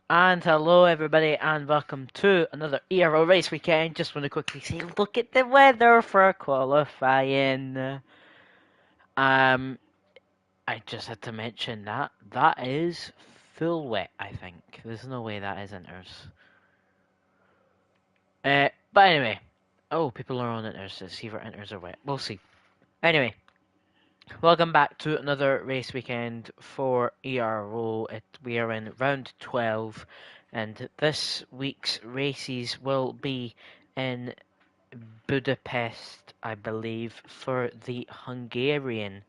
And hello everybody and welcome to another Ero race weekend. Just want to quickly say look at the weather for qualifying. Um I just had to mention that is full wet, I think. There's no way that isn't ours. But anyway. Oh, people are on inters. Let's see if our inters are wet. We'll see. Anyway, welcome back to another race weekend for ERO. We are in round 12, and this week's races will be in Budapest, I believe, for the Hungarian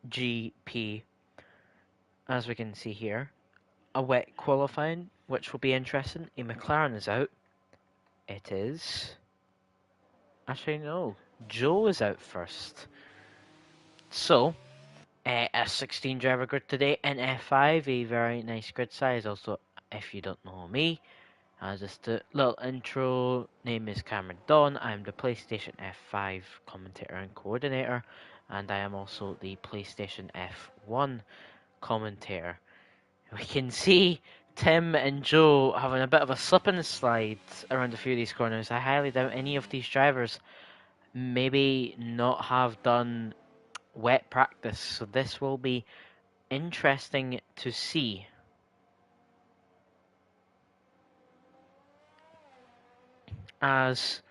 GP. As we can see here, a wet qualifying, which will be interesting. A McLaren is out. It is. Actually, no. Joe is out first. So, a 16 driver grid today in F5, a very nice grid size. Also, if you don't know me, just a little intro. Name is Cameron Don. I'm the PlayStation F5 commentator and coordinator, and I am also the PlayStation F1 commentator. We can see Tim and Joe having a bit of a slip and slide around a few of these corners. I highly doubt any of these drivers maybe not have done wet practice, so this will be interesting to see. As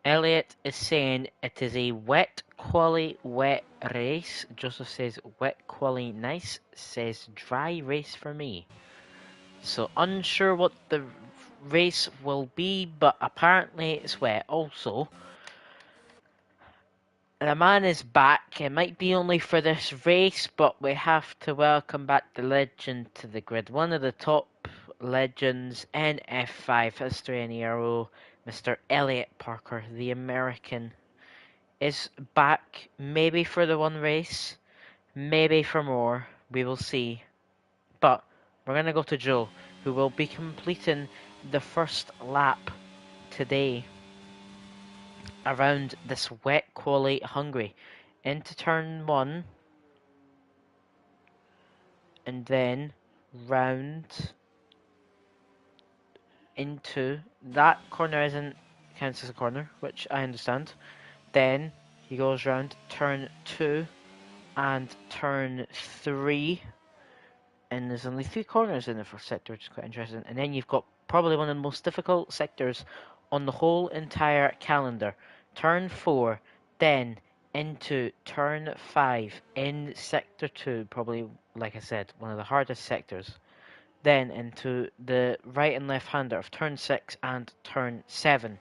Elliot is saying, it is a wet quali wet race. Joseph says wet quali nice, says dry race for me. So unsure what the race will be, but apparently it's wet. Also, the man is back. It might be only for this race, but we have to welcome back the legend to the grid. One of the top legends in F5 history in Aero, Mr. Elliot Parker, the American, is back. Maybe for the one race, maybe for more. We will see. But we're going to go to Joe, who will be completing the first lap today around this wet quali Hungary. Into turn 1, and then round into that corner isn't counts as a corner, which I understand. Then he goes round turn 2 and turn 3, and there's only 3 corners in the first sector, which is quite interesting. And then you've got probably one of the most difficult sectors on the whole entire calendar. Turn 4, then into turn 5 in sector 2, probably, like I said, one of the hardest sectors. Then into the right and left hander of turn 6 and turn 7.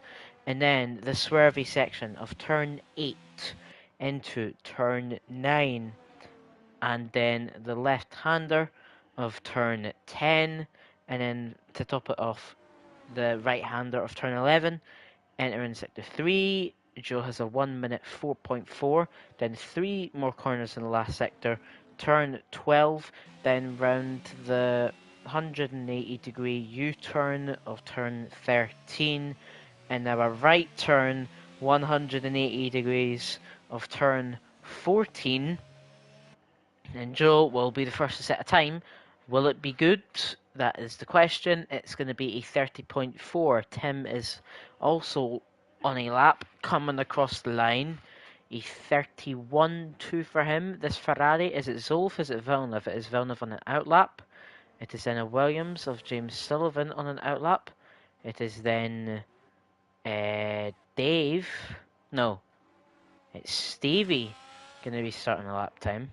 And then the swervy section of turn 8 into turn 9. And then the left hander of turn 10. And then to top it off, the right hander of turn 11. Entering sector 3. Joe has a 1 minute 4.4. Then 3 more corners in the last sector. Turn 12. Then round the 180-degree U-turn of turn 13, and now a right turn 180 degrees of turn 14. And Joe will be the first to set a time. Will it be good? That is the question. It's going to be a 30.4. Tim is also on a lap coming across the line. A 31.2 for him. This Ferrari, is it Zolf? Is it Villeneuve? It is Villeneuve on an outlap. It is then a Williams of James Sullivan on an outlap. It is then Dave. No, it's Stevie going to be starting a lap time.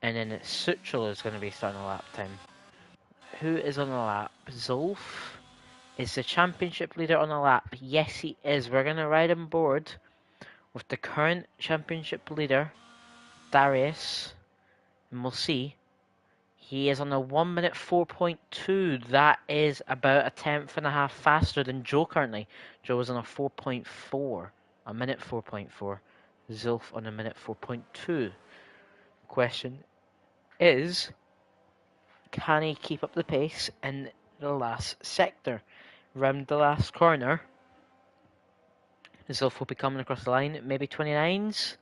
And then it's Suchel is going to be starting a lap time. Who is on a lap? Zolf is the championship leader on a lap. Yes, he is. We're going to ride on board with the current championship leader, Darius. And we'll see. He is on a 1 minute 4.2. That is about a tenth and a half faster than Joe currently. Joe is on a 4.4. A minute 4.4. Zulf on a minute 4.2. Question is, can he keep up the pace in the last sector? Round the last corner, Zulf will be coming across the line. Maybe 29s?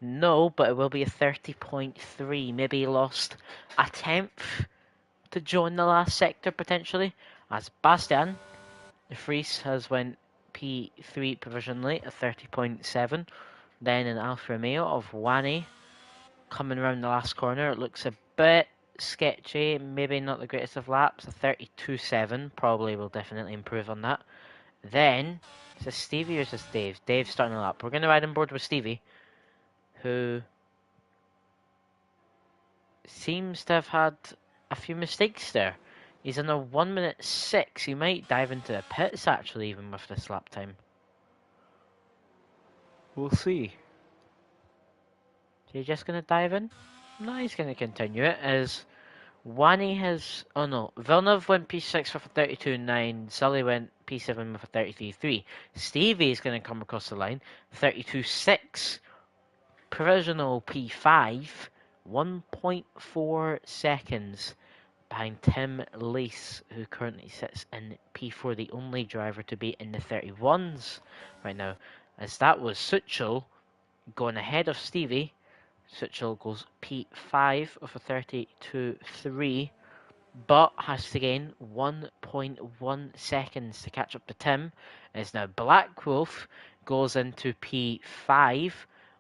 No, but it will be a 30.3. Maybe he lost a tenth to Joe in the last sector potentially, as Bastian de Vries has went P3 provisionally at 30.7. Then an Alfa Romeo of Wani coming around the last corner. It looks a bit sketchy, maybe not the greatest of laps. A 32.7 probably will definitely improve on that. Then, is this Stevie or is this Dave? Dave's starting a lap. We're going to ride on board with Stevie, who seems to have had a few mistakes there. He's on a 1 minute 6. He might dive into the pits actually, even with this lap time. We'll see. Is he just going to dive in? No, he's going to continue it as Wani has. Oh no, Villeneuve went P6 with a 32.9. Sully went P7 with a 33.3. Stevie is going to come across the line 32.6. Provisional P5, 1.4 seconds behind Tim Lees, who currently sits in P4, the only driver to be in the 31s right now. As that was Suchel going ahead of Stevie. Suchel goes P5 of a 32.3, but has to gain 1.1 seconds to catch up to Tim. As now Black Wolf goes into P5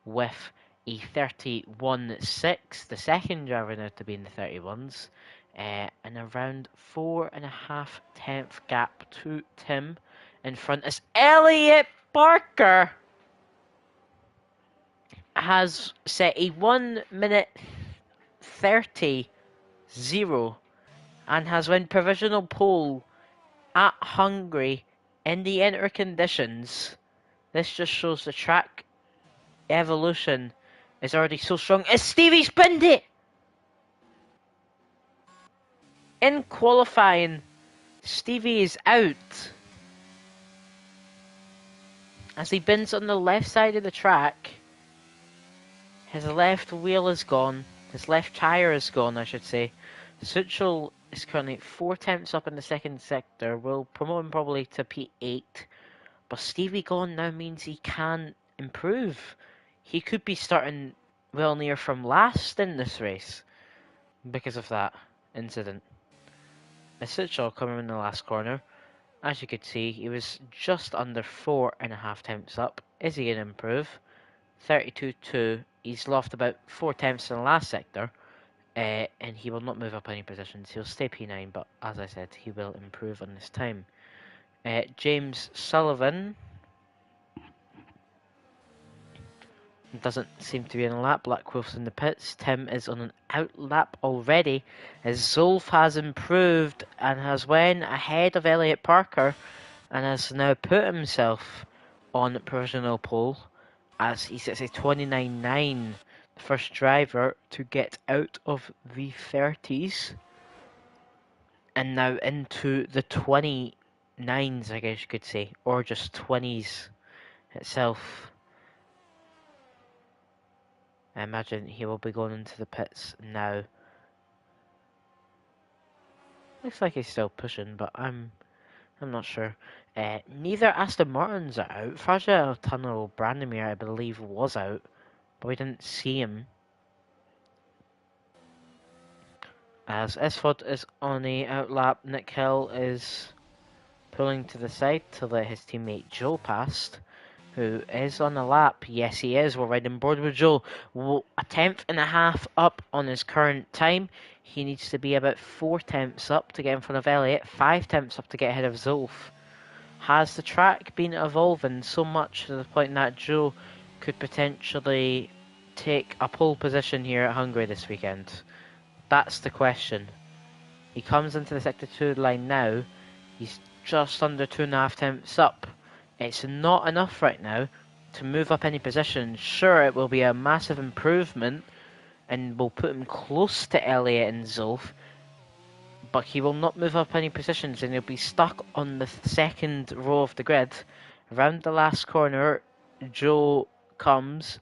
with a 31.6, the second driver now to be in the 31s, and around 4.5 gap to Tim. In front is Elliot Barker, has set a 1 minute 30.0 and has won provisional pole at Hungary in the inter conditions. This just shows the track evolution is already so strong. As Stevie's pinned it! In qualifying, Stevie is out. As he bins on the left side of the track, his left wheel is gone. His left tyre is gone, I should say. Suchel is currently 4 tenths up in the second sector. Will promote him probably to P8. But Stevie gone now means he can improve. He could be starting well near from last in this race because of that incident. As Suchel coming in the last corner, as you could see, he was just under 4.5 tenths up. Is he going to improve? 32.2. He's lost about 4 tenths in the last sector. And he will not move up any positions. He'll stay P9, but as I said, he will improve on this time. James Sullivan doesn't seem to be in a lap. Black Wolf's in the pits. Tim is on an out lap already, as Zolf has improved and has went ahead of Elliot Parker and has now put himself on provisional pole as he sits a 29.9. The first driver to get out of the 30s and now into the 29s, I guess you could say, or just 20s itself. I imagine he will be going into the pits now. Looks like he's still pushing, but I'm not sure. Neither Aston Martins are out. Fragile Tunnel Brandomir, I believe, was out, but we didn't see him. As Esfod is on a outlap, Nick Hill is pulling to the side to let his teammate Joe past, who is on a lap. Yes, he is. We're riding board with Joe. 1.5 up on his current time. He needs to be about 4 tenths up to get in front of Elliot, 5 tenths up to get ahead of Zolf. Has the track been evolving so much to the point that Joe could potentially take a pole position here at Hungary this weekend? That's the question. He comes into the Sector 2 line now. He's just under 2.5 tenths up. It's not enough right now to move up any position. Sure, it will be a massive improvement and will put him close to Elliot and Zolf, but he will not move up any positions and he'll be stuck on the second row of the grid. Around the last corner, Joe comes.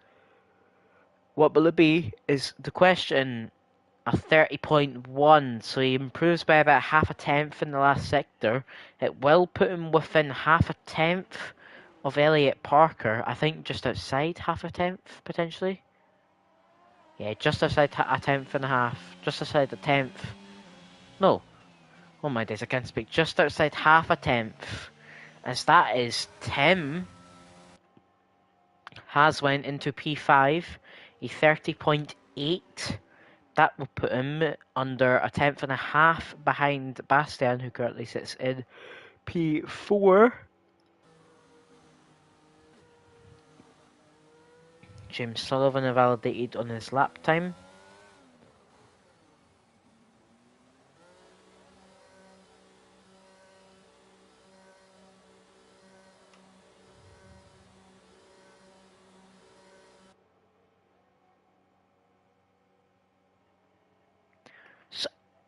What will it be is the question. A 30.1, so he improves by about 0.5 tenth in the last sector. It will put him within 0.5 tenth of Elliot Parker. I think just outside 0.5 tenth, potentially. Yeah, just outside a tenth and a half. Just outside a tenth. No. Oh my days, I can't speak. Just outside half a tenth. As that is Tim has went into P5, a 30.8. That will put him under a tenth and a half behind Bastian, who currently sits in P4. James Sullivan invalidated on his lap time.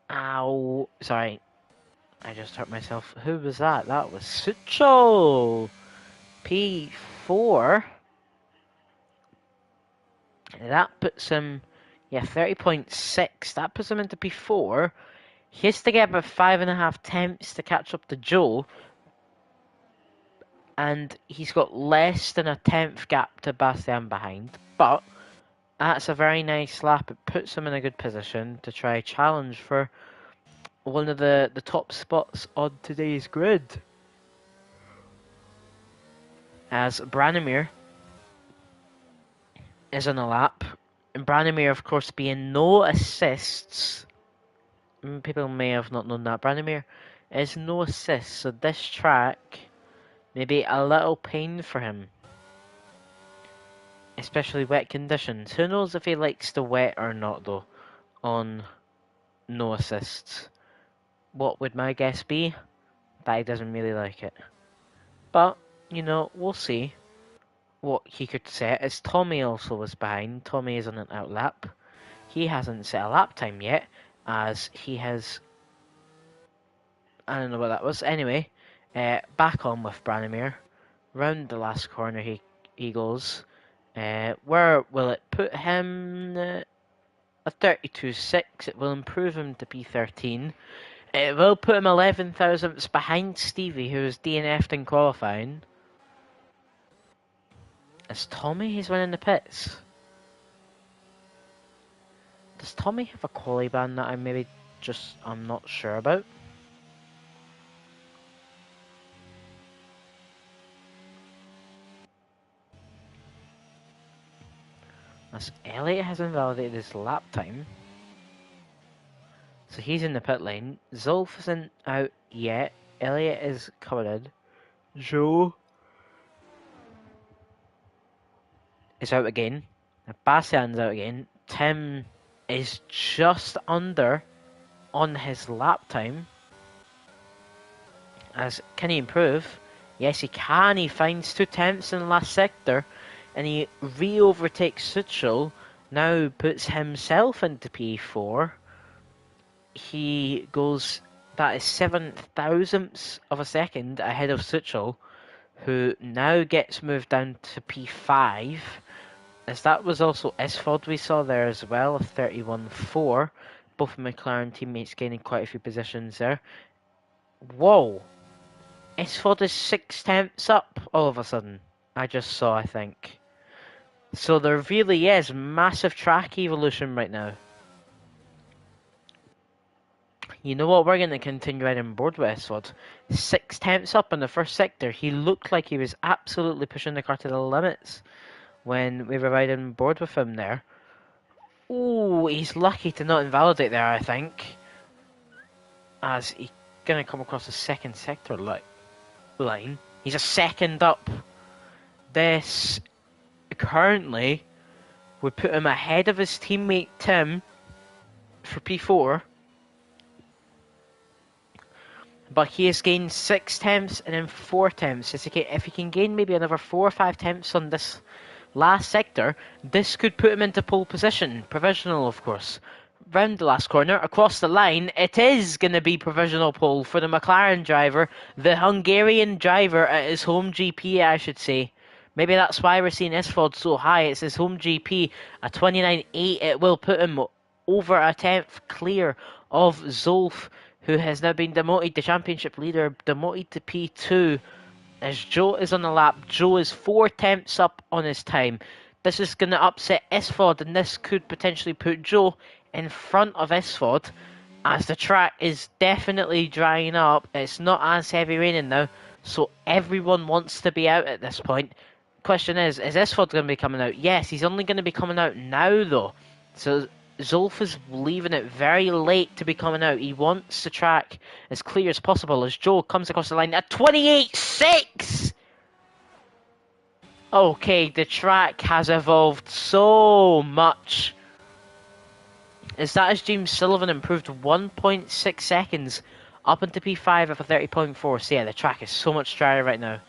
Ow. Sorry. I just hurt myself. Who was that? That was Sucho! P4. That puts him, 30.6. That puts him into P4. He has to get about 5.5 tenths to catch up to Joe. And he's got less than a tenth gap to Bastian behind. But that's a very nice lap. It puts him in a good position to try challenge for one of the top spots on today's grid. As Branimir is on a lap. And Branimir, of course, being no assists. People may have not known that. Branimir is no assists, so this track may be a little pain for him. Especially wet conditions. Who knows if he likes the wet or not, though, on no assists. What would my guess be? That he doesn't really like it. But, we'll see what he could set. As Tommy also was behind. Tommy is on an out lap. He hasn't set a lap time yet, as he has... I don't know what that was. Anyway, back on with Branimir. Round the last corner he goes. Where will it put him? A 32.6. It will improve him to P13. It will put him 11 thousandths behind Stevie, who was DNF'd in qualifying. As Tommy is winning the pits. Does Tommy have a quali ban that I'm not sure about? As Elliot has invalidated his lap time. So he's in the pit lane. Zulf isn't out yet. Elliot is coming in. Joe is out again. Bastian's out again. Tim is just under on his lap time. As can he improve? Yes, he can. He finds 2 tenths in the last sector, and he re-overtakes Suchel. Now puts himself into P4. He goes, that is 7 thousandths of a second ahead of Suchel, who now gets moved down to P5. As that was also Isfod we saw there as well, of 31.4. Both McLaren teammates gaining quite a few positions there. Whoa! Isfod is 6 tenths up all of a sudden. I just saw, I think. So there really is massive track evolution right now. You know what? We're going to continue right on board with Isfod. 6 tenths up in the first sector. He looked like he was absolutely pushing the car to the limits when we were riding on board with him there. Ooh, he's lucky to not invalidate there, I think. As he's going to come across the second sector line. He's a second up. This currently would put him ahead of his teammate Tim for P4. But he has gained 6 tenths and then 4 tenths. If he can gain maybe another 4 or 5 tenths on this last sector, this could put him into pole position. Provisional, of course. Round the last corner, across the line, it is going to be provisional pole for the McLaren driver, the Hungarian driver at his home GP, I should say. Maybe that's why we're seeing Isfod so high. It's his home GP, a 29.8. It will put him over a tenth clear of Zulf, who has now been demoted to championship leader, demoted to P2. As Joe is on the lap, Joe is 4 tenths up on his time. This is going to upset Isfod, and this could potentially put Joe in front of Isfod. as the track is definitely drying up. It's not as heavy raining now, so everyone wants to be out at this point. Question is Esford going to be coming out? Yes, he's only going to be coming out now though. So Zolf is leaving it very late to be coming out. He wants the track as clear as possible as Joe comes across the line at 28.6! Okay, the track has evolved so much. Is that as James Sullivan improved 1.6 seconds up into P5 of a 30.4. So yeah, the track is so much drier right now.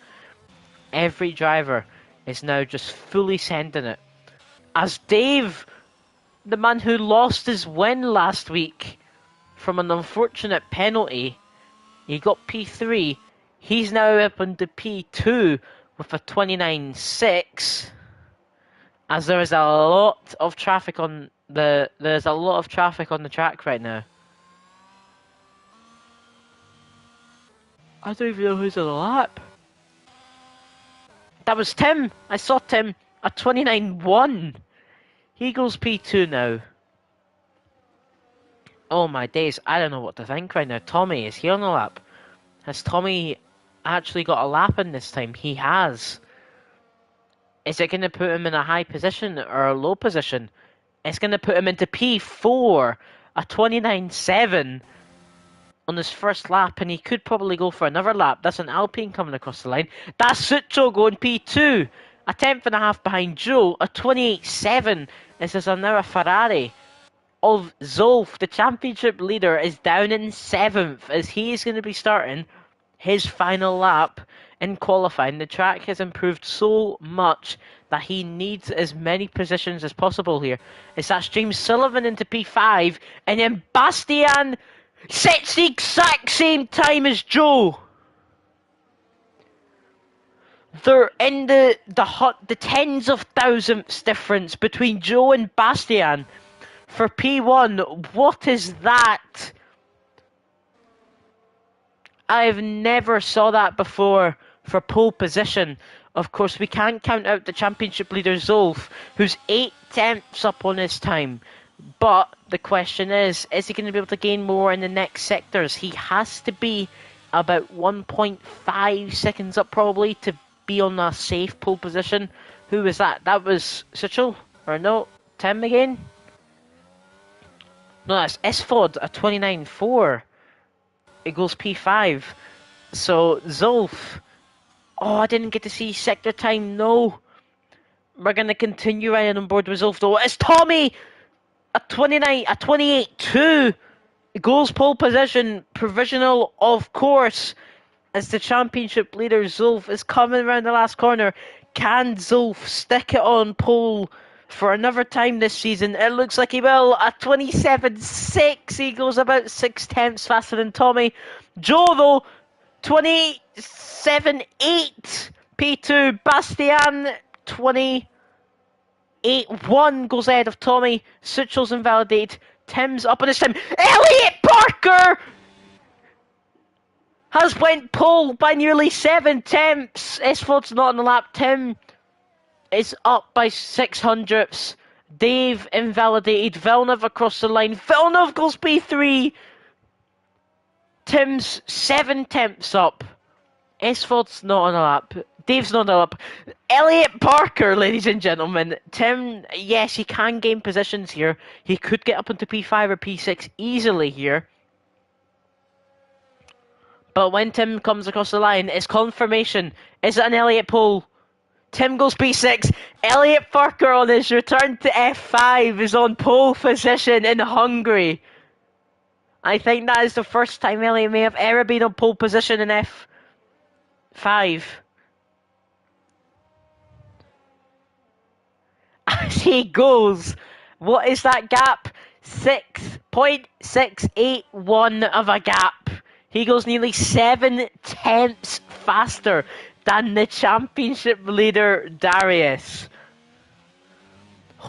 Every driver is now just fully sending it. As Dave, the man who lost his win last week from an unfortunate penalty, he got P3. He's now up into P2 with a 29.6. As there is a lot of traffic on the track right now. I don't even know who's on the lap. That was Tim. I saw Tim at 29.1. He goes P2 now. Oh my days, I don't know what to think right now. Tommy, is he on the lap? Has Tommy actually got a lap in this time? He has. Is it going to put him in a high position or a low position? It's going to put him into P4, a 29.7 on his first lap, and he could probably go for another lap. That's an Alpine coming across the line. That's Sucho going P2, a tenth and a half behind Joe, a 28.7. This is now a Ferrari of Zolf. The championship leader is down in 7th as he is going to be starting his final lap in qualifying. The track has improved so much that he needs as many positions as possible here. It's that's James Sullivan into P5, and then Bastian sets the exact same time as Joe. They're in the tens of thousandths difference between Joe and Bastian for P1. What is that? I've never saw that before for pole position. Of course, we can't count out the championship leader Zolf, who's 8 tenths up on his time. But the question is he going to be able to gain more in the next sectors? He has to be about 1.5 seconds up probably to be on a safe pole position. Who was that? That was Sichel? Or no? Tim again? No, that's Esford, a 29.4. It goes P5. So, Zolf. Oh, I didn't get to see sector time. No. We're going to continue riding on board with Zolf though. It's Tommy! A 28.2. Goals pole position. Provisional, of course. As the championship leader Zolf is coming around the last corner. Can Zolf stick it on pole for another time this season? It looks like he will. A 27.6. He goes about 6 tenths faster than Tommy. Joe though, 27.8. P2. Bastian, 28.1 goes ahead of Tommy. Suchel's invalidated. Tim's up on his time. Elliot Parker has went pole by nearly 7 tenths. Esford's not on the lap. Tim is up by 600ths. Dave invalidated. Villeneuve across the line. Villeneuve goes P3. Tim's 7 tenths up. Esford's not on the lap. Dave's not on the lap. Elliot Parker, ladies and gentlemen. Tim, yes, he can gain positions here. He could get up into P5 or P6 easily here. But when Tim comes across the line, it's confirmation. Is it an Elliot pole? Tim goes P6. Elliot Parker on his return to F5 is on pole position in Hungary. I think that is the first time Elliot may have ever been on pole position in F5. As he goes, what is that gap? 6.681 of a gap. He goes nearly 7 tenths faster than the championship leader Darius.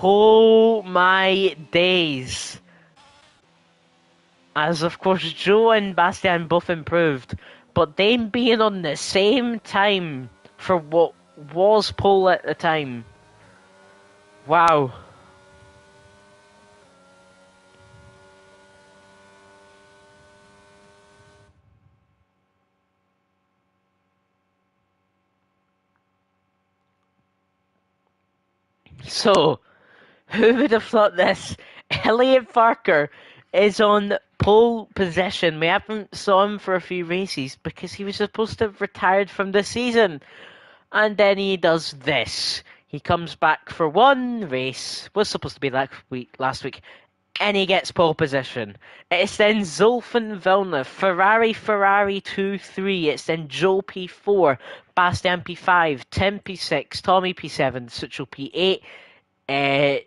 Oh my days. As of course Joe and Bastian both improved, but them being on the same time for what was pole at the time. Wow. So, who would have thought this? Elliot Parker is on pole position. We haven't saw him for a few races because he was supposed to have retired from the season. And then he does this. He comes back for one race, was supposed to be last week, and he gets pole position. It's then Zolfan Villeneuve, Ferrari 2-3. It's then Joe P4, Bastian P5, Tim P6, Tommy P7, Suchel P8,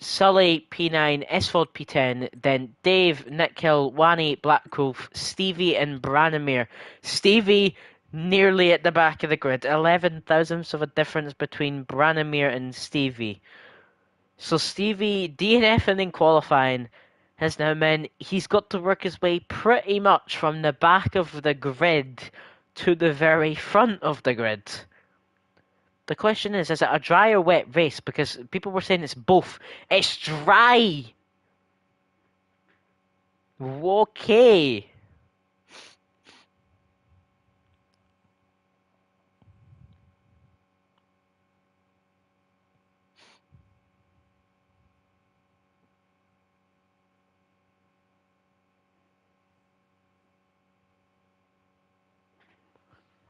Sully P9, Esford P10, then Dave, Nick Hill, Wani, Blackwolf, Stevie and Branimir. Stevie nearly at the back of the grid, 11 thousandths of a difference between Branimir and Stevie. So Stevie DNFing in qualifying has now meant he's got to work his way pretty much from the back of the grid to the very front of the grid. The question is it a dry or wet race? Because people were saying it's both. It's dry! Okay.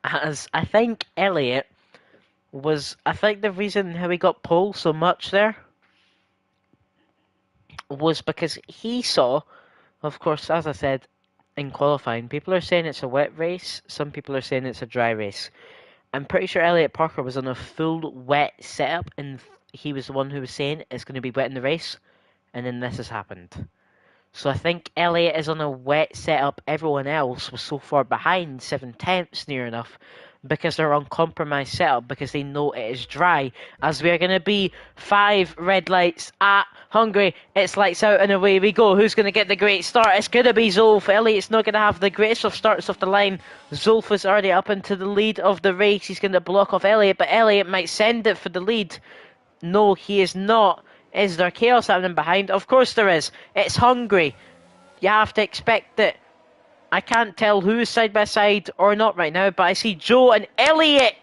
As I think Elliot I think the reason how he got pole so much there was because he saw, of course, as I said, in qualifying, people are saying it's a wet race, some people are saying it's a dry race. I'm pretty sure Elliot Parker was on a full wet setup, and he was the one who was saying it's going to be wet in the race, and then this has happened. So I think Elliot is on a wet setup. Everyone else was so far behind, 7/10 near enough, because they're on compromised setup, because they know it is dry. As we are going to be 5 red lights at Hungary. It's lights out and away we go. Who's going to get the great start? It's going to be Zolf. Elliot's not going to have the greatest of starts off the line. Zolf is already up into the lead of the race. He's going to block off Elliot, but Elliot might send it for the lead. No, he is not. Is there chaos happening behind? Of course there is. It's Hungary. You have to expect it. I can't tell who's side by side or not right now, but I see Joe and Elliot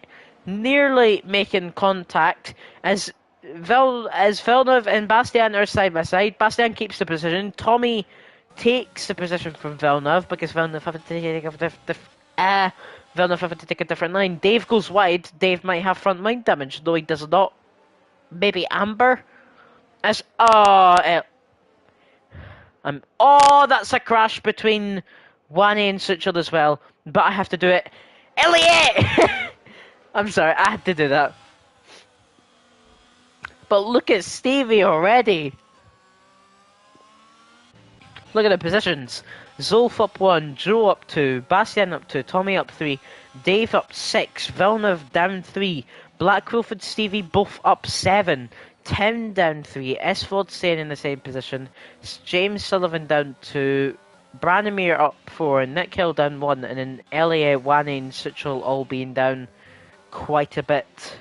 nearly making contact as Villeneuve and Bastian are side by side. Bastian keeps the position. Tommy takes the position from Villeneuve because Villeneuve have to take a different line. Dave goes wide. Dave might have front wing damage, though he does not. Maybe Amber. That's that's a crash between Wani and Suchel as well. But I have to do it. Elliot! I'm sorry, I had to do that. But look at Stevie already. Look at the positions. Zolf up 1, Joe up 2, Bastian up 2, Tommy up 3, Dave up 6, Villeneuve down 3, Blackwolf and Stevie both up 7, Tim down 3, Esford staying in the same position, James Sullivan down 2, Branimir up 4, Nick Hill down 1, and then Elliot, Wani and Suchel all being down quite a bit.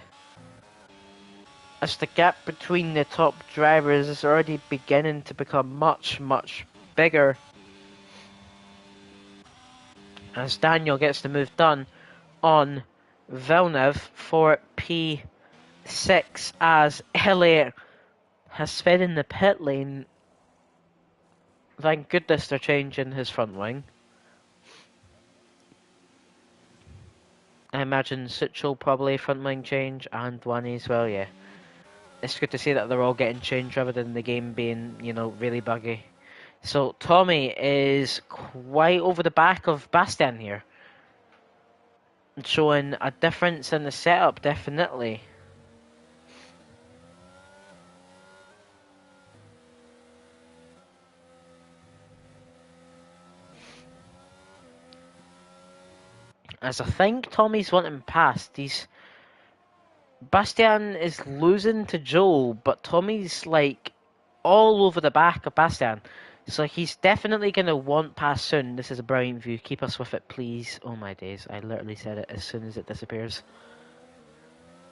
As the gap between the top drivers is already beginning to become much, much bigger. As Daniel gets the move done on Villeneuve for P6 as Elliot has sped in the pit lane. Thank goodness they're changing his front wing. I imagine Suchel probably front wing change and Wani as well, yeah. It's good to see that they're all getting changed rather than the game being, really buggy. So Tommy is quite over the back of Bastian here. Showing a difference in the setup, definitely. As I think Tommy's wanting past, Bastian is losing to Joel, but Tommy's like all over the back of Bastian. So he's definitely going to want past soon. This is a brilliant view. Keep us with it, please. Oh my days. I literally said it as soon as it disappears.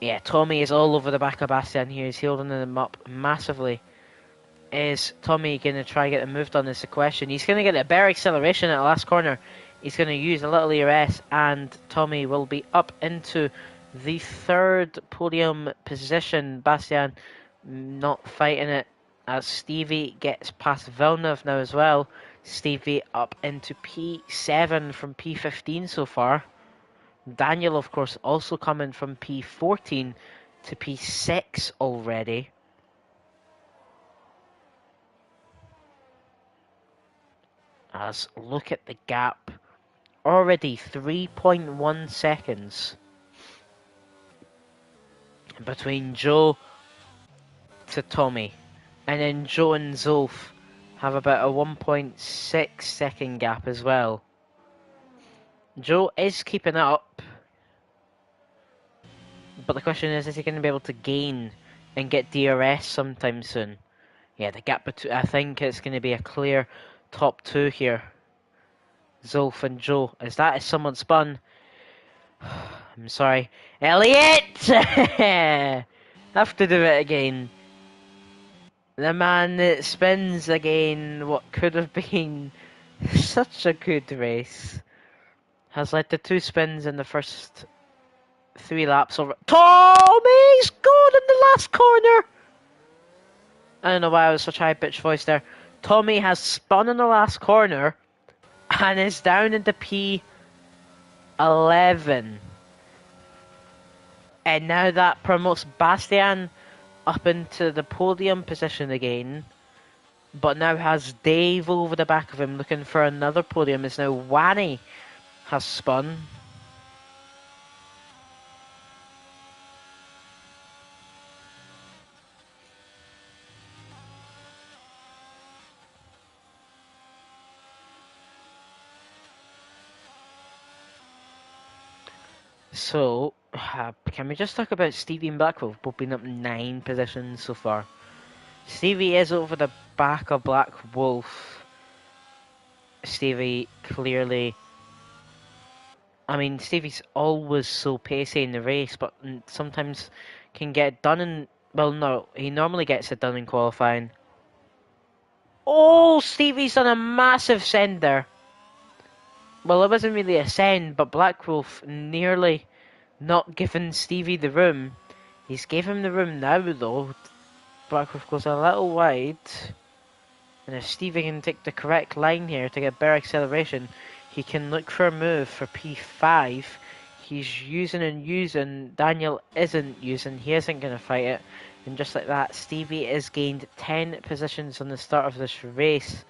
Yeah, Tommy is all over the back of Bastian here. He's holding them up massively. Is Tommy going to try to get them moved on? Is the question. He's going to get a better acceleration at the last corner. He's going to use a little ERS, and Tommy will be up into the third podium position. Bastian not fighting it as Stevie gets past Villeneuve now as well. Stevie up into P7 from P15 so far. Daniel, of course, also coming from P14 to P6 already. As look at the gap. Already 3.1 seconds between Joe to Tommy. And then Joe and Zolf have about a 1.6 second gap as well. Joe is keeping up. But the question is he going to be able to gain and get DRS sometime soon? Yeah, the gap between, I think it's going to be a clear top two here. Zolf and Joe. Is someone spun? I'm sorry. Elliot! Have to do it again. The man that spins again what could have been such a good race has led to 2 spins in the first 3 laps over. Tommy's gone in the last corner! I don't know why I was such a high-pitched voice there. Tommy has spun in the last corner and is down into P11. And now that promotes Bastian up into the podium position again. But now has Dave over the back of him looking for another podium. As now Wanny has spun. So, can we just talk about Stevie and Blackwolf both being up 9 positions so far? Stevie is over the back of Black Wolf. Stevie clearly... I mean, Stevie's always so pacey in the race, but sometimes can get done in... Well, no, he normally gets it done in qualifying. Oh, Stevie's done a massive send there. Well, it wasn't really a send, but Black Wolf nearly not given Stevie the room. He's gave him the room now, though. Black Wolf goes a little wide. And if Stevie can take the correct line here to get better acceleration, he can look for a move for P5. He's using. Daniel isn't using. He isn't going to fight it. And just like that, Stevie has gained 10 positions on the start of this race.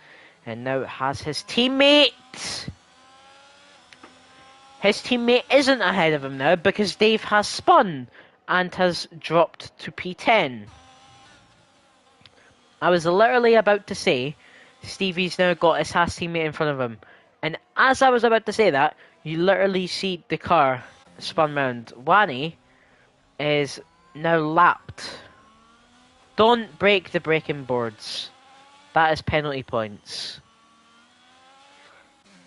And now has his teammate. His teammate isn't ahead of him now because Dave has spun and has dropped to P10. I was literally about to say Stevie's now got his Haas teammate in front of him. And as I was about to say that, you literally see the car spun round. Wanny is now lapped. Don't break the braking boards. That is penalty points.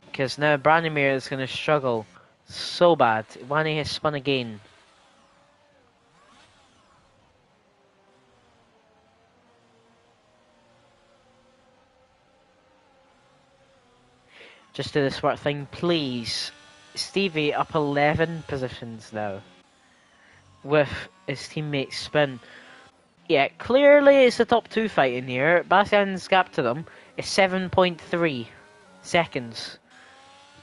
Because now Branimir is going to struggle so bad. Wanny has spun again. Just do the smart thing, please. Stevie up 11 positions now. With his teammate Spin. Yeah, clearly it's the top 2 fight in here. Bastian's gap to them is 7.3 seconds.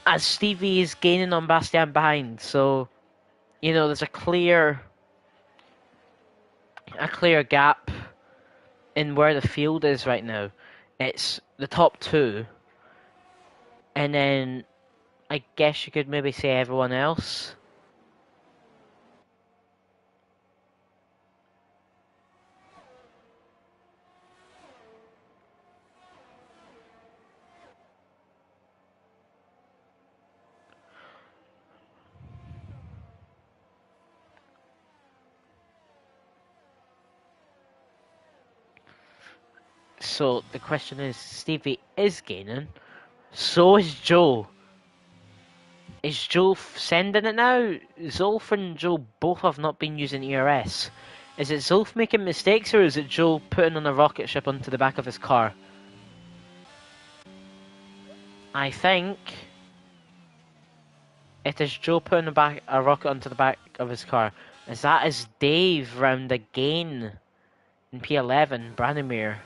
As Stevie is gaining on Bastian behind. So, you know, there's a clear gap in where the field is right now. It's the top 2. And then, I guess you could maybe say everyone else. So, the question is, Stevie is gaining. So is Joe. Is Joe sending it now? Zolf and Joe both have not been using ERS. Is it Zolf making mistakes or is it Joe putting on a rocket ship onto the back of his car? I think it is Joe putting a rocket onto the back of his car. As that is Dave round again. In P11, Branimir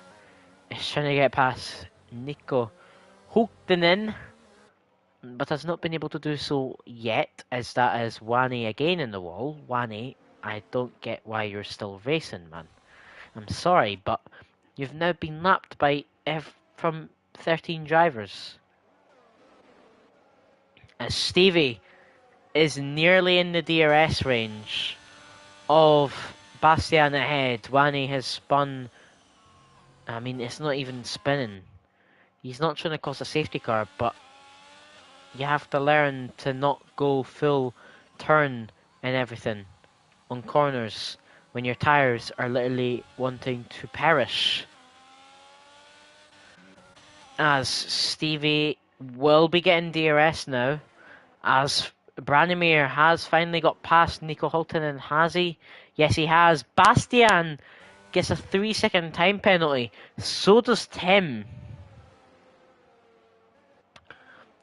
is trying to get past Nico Hulkinen, but has not been able to do so yet, as that is Wani again in the wall. Wani, I don't get why you're still racing, man. I'm sorry, but you've now been lapped by from 13 drivers. As Stevie is nearly in the DRS range of Bastian ahead. Wani has spun. I mean, it's not even spinning. He's not trying to cause a safety car, but you have to learn to not go full turn and everything on corners when your tyres are literally wanting to perish. As Stevie will be getting DRS now, as Branimir has finally got past Nico Hultinen, has he? Yes, he has. Bastian gets a 3-second time penalty. So does Tim.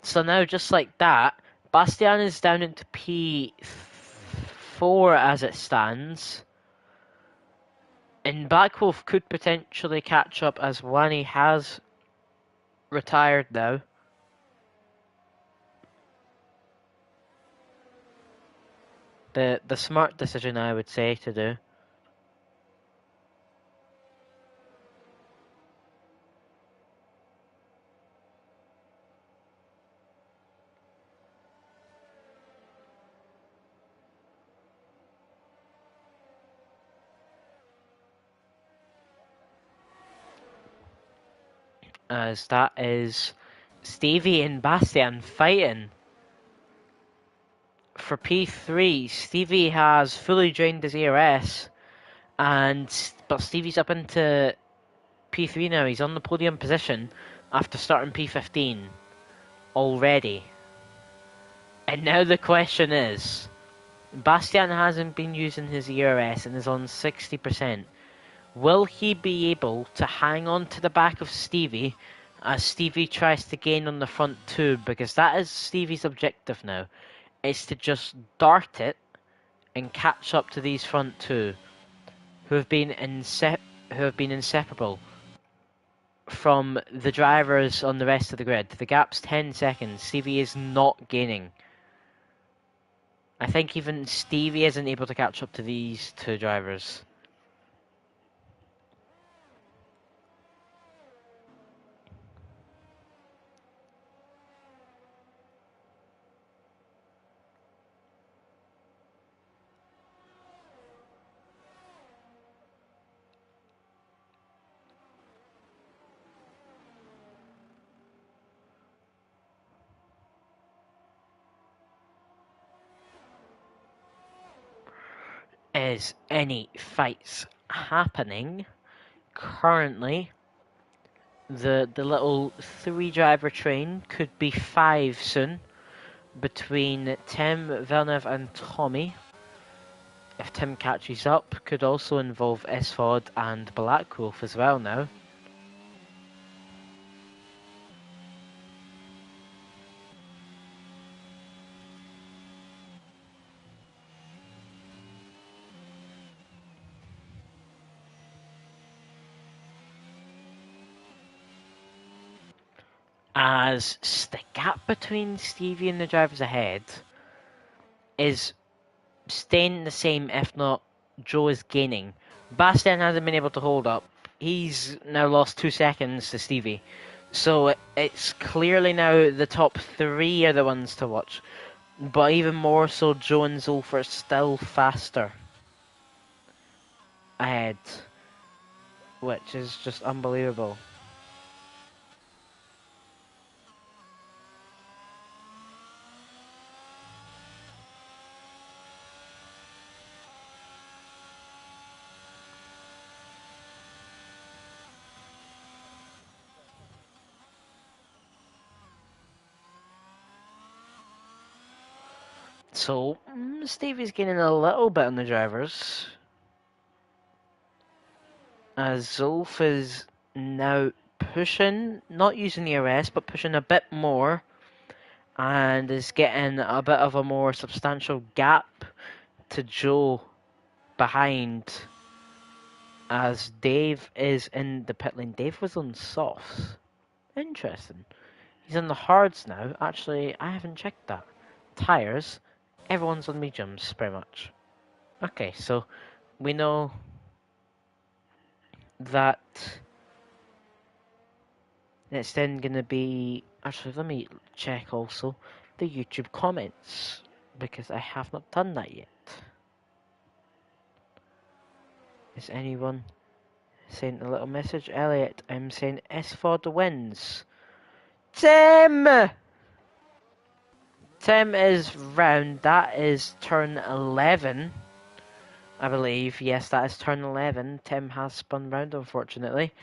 So now, just like that, Bastian is down into P4 as it stands. And Blackwolf could potentially catch up as Wani has retired now. The smart decision, I would say, to do. As that is Stevie and Bastian fighting for P3. Stevie has fully drained his ERS, but Stevie's up into P3 now. He's on the podium position after starting P15 already. And now the question is, Bastian hasn't been using his ERS and is on 60%. Will he be able to hang on to the back of Stevie as Stevie tries to gain on the front two? Because that is Stevie's objective now. It's to just dart it and catch up to these front two who have been inseparable from the drivers on the rest of the grid. The gap's 10 seconds. Stevie is not gaining. I think even Stevie isn't able to catch up to these two drivers. Is any fights happening? Currently, the little 3-driver train could be 5 soon between Tim, Villeneuve and Tommy. If Tim catches up, could also involve Esfod and Blackwolf as well now. As the gap between Stevie and the drivers ahead is staying the same, if not Joe is gaining. Bastian hasn't been able to hold up. He's now lost 2 seconds to Stevie. So it's clearly now the top 3 are the ones to watch. But even more so, Joe and Zulf are still faster ahead, which is just unbelievable. So, Stevie's gaining a little bit on the drivers. As Zulf is now pushing, not using the ERS, but pushing a bit more. And is getting a bit of a more substantial gap to Joe behind. as Dave is in the pit lane. Dave was on softs. Interesting. He's on the hards now. Actually, I haven't checked that. Tyres, everyone's on mediums, pretty much. Okay, so we know that it's then going to be... Actually, let me check also the YouTube comments, because I have not done that yet. Is anyone saying a little message? Elliot, I'm saying S4 wins. Tim! Tim is round. That is turn 11, I believe. Yes, that is turn 11. Tim has spun round, unfortunately.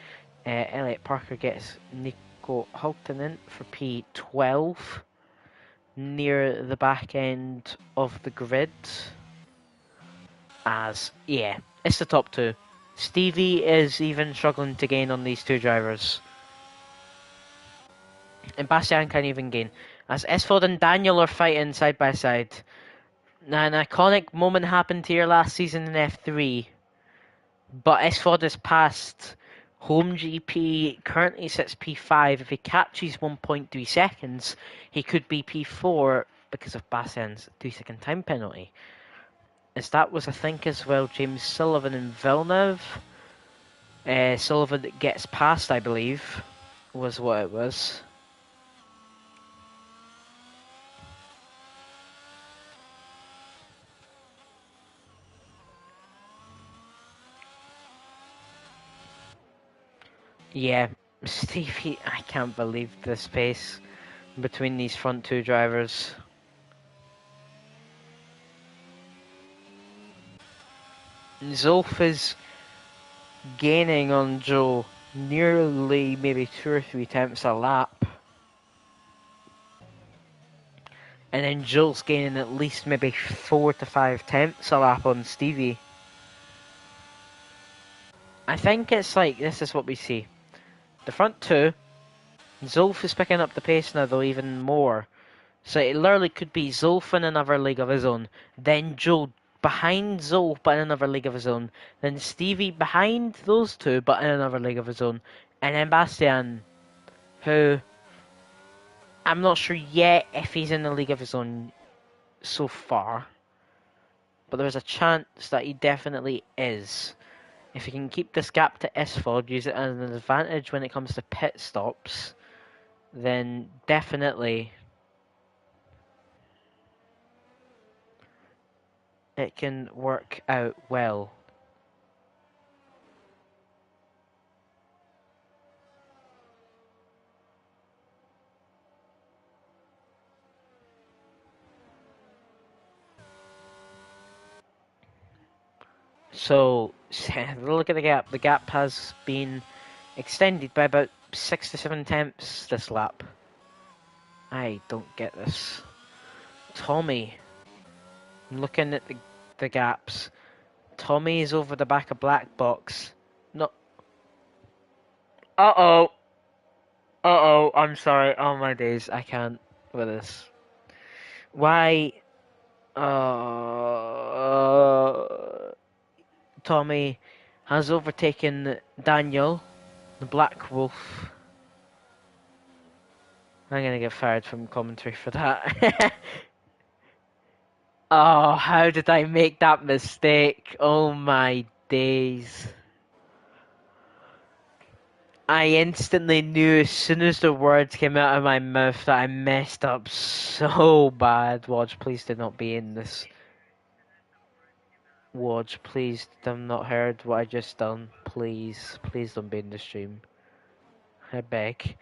Elliot Parker gets Nico Hultinen for P12 near the back end of the grid. As, yeah, it's the top two. Stevie is even struggling to gain on these two drivers. And Bastian can't even gain. As Esford and Daniel are fighting side by side. Now, an iconic moment happened here last season in F3. But Esford has passed home GP, currently sits P5. If he catches 1.3 seconds, he could be P4 because of Bastian's 2-second time penalty. As that was, I think, as well, James Sullivan and Villeneuve. Sullivan gets past, I believe, was what it was. Yeah, Stevie, I can't believe the space between these front two drivers. Zolf is gaining on Joe nearly maybe 2 or 3 tenths a lap. And then Joel's gaining at least maybe 4 to 5 tenths a lap on Stevie. I think it's like, this is what we see. The front two, Zolf is picking up the pace now though even more. So it literally could be Zolf in another league of his own, then Joe behind Zolf but in another league of his own, then Stevie behind those two but in another league of his own, and then Bastian, who I'm not sure yet if he's in a league of his own so far, but there's a chance that he definitely is. If he can keep this gap to Esford, use it as an advantage when it comes to pit stops, then definitely it can work out well. So, look at the gap. The gap has been extended by about 6 to 7 tenths this lap. I don't get this. Tommy, I'm looking at the gaps. Tommy is over the back of Black Box. No. Uh-oh. Uh-oh, I'm sorry. Oh my days, I can't with this. Why? Tommy has overtaken Daniel, the Black Wolf. I'm gonna get fired from commentary for that. Oh, how did I make that mistake? Oh my days. I instantly knew as soon as the words came out of my mouth that I messed up so bad. Watch, please do not be in this. Watch, please, I've not heard what I just done. Please, please don't be in the stream. I beg.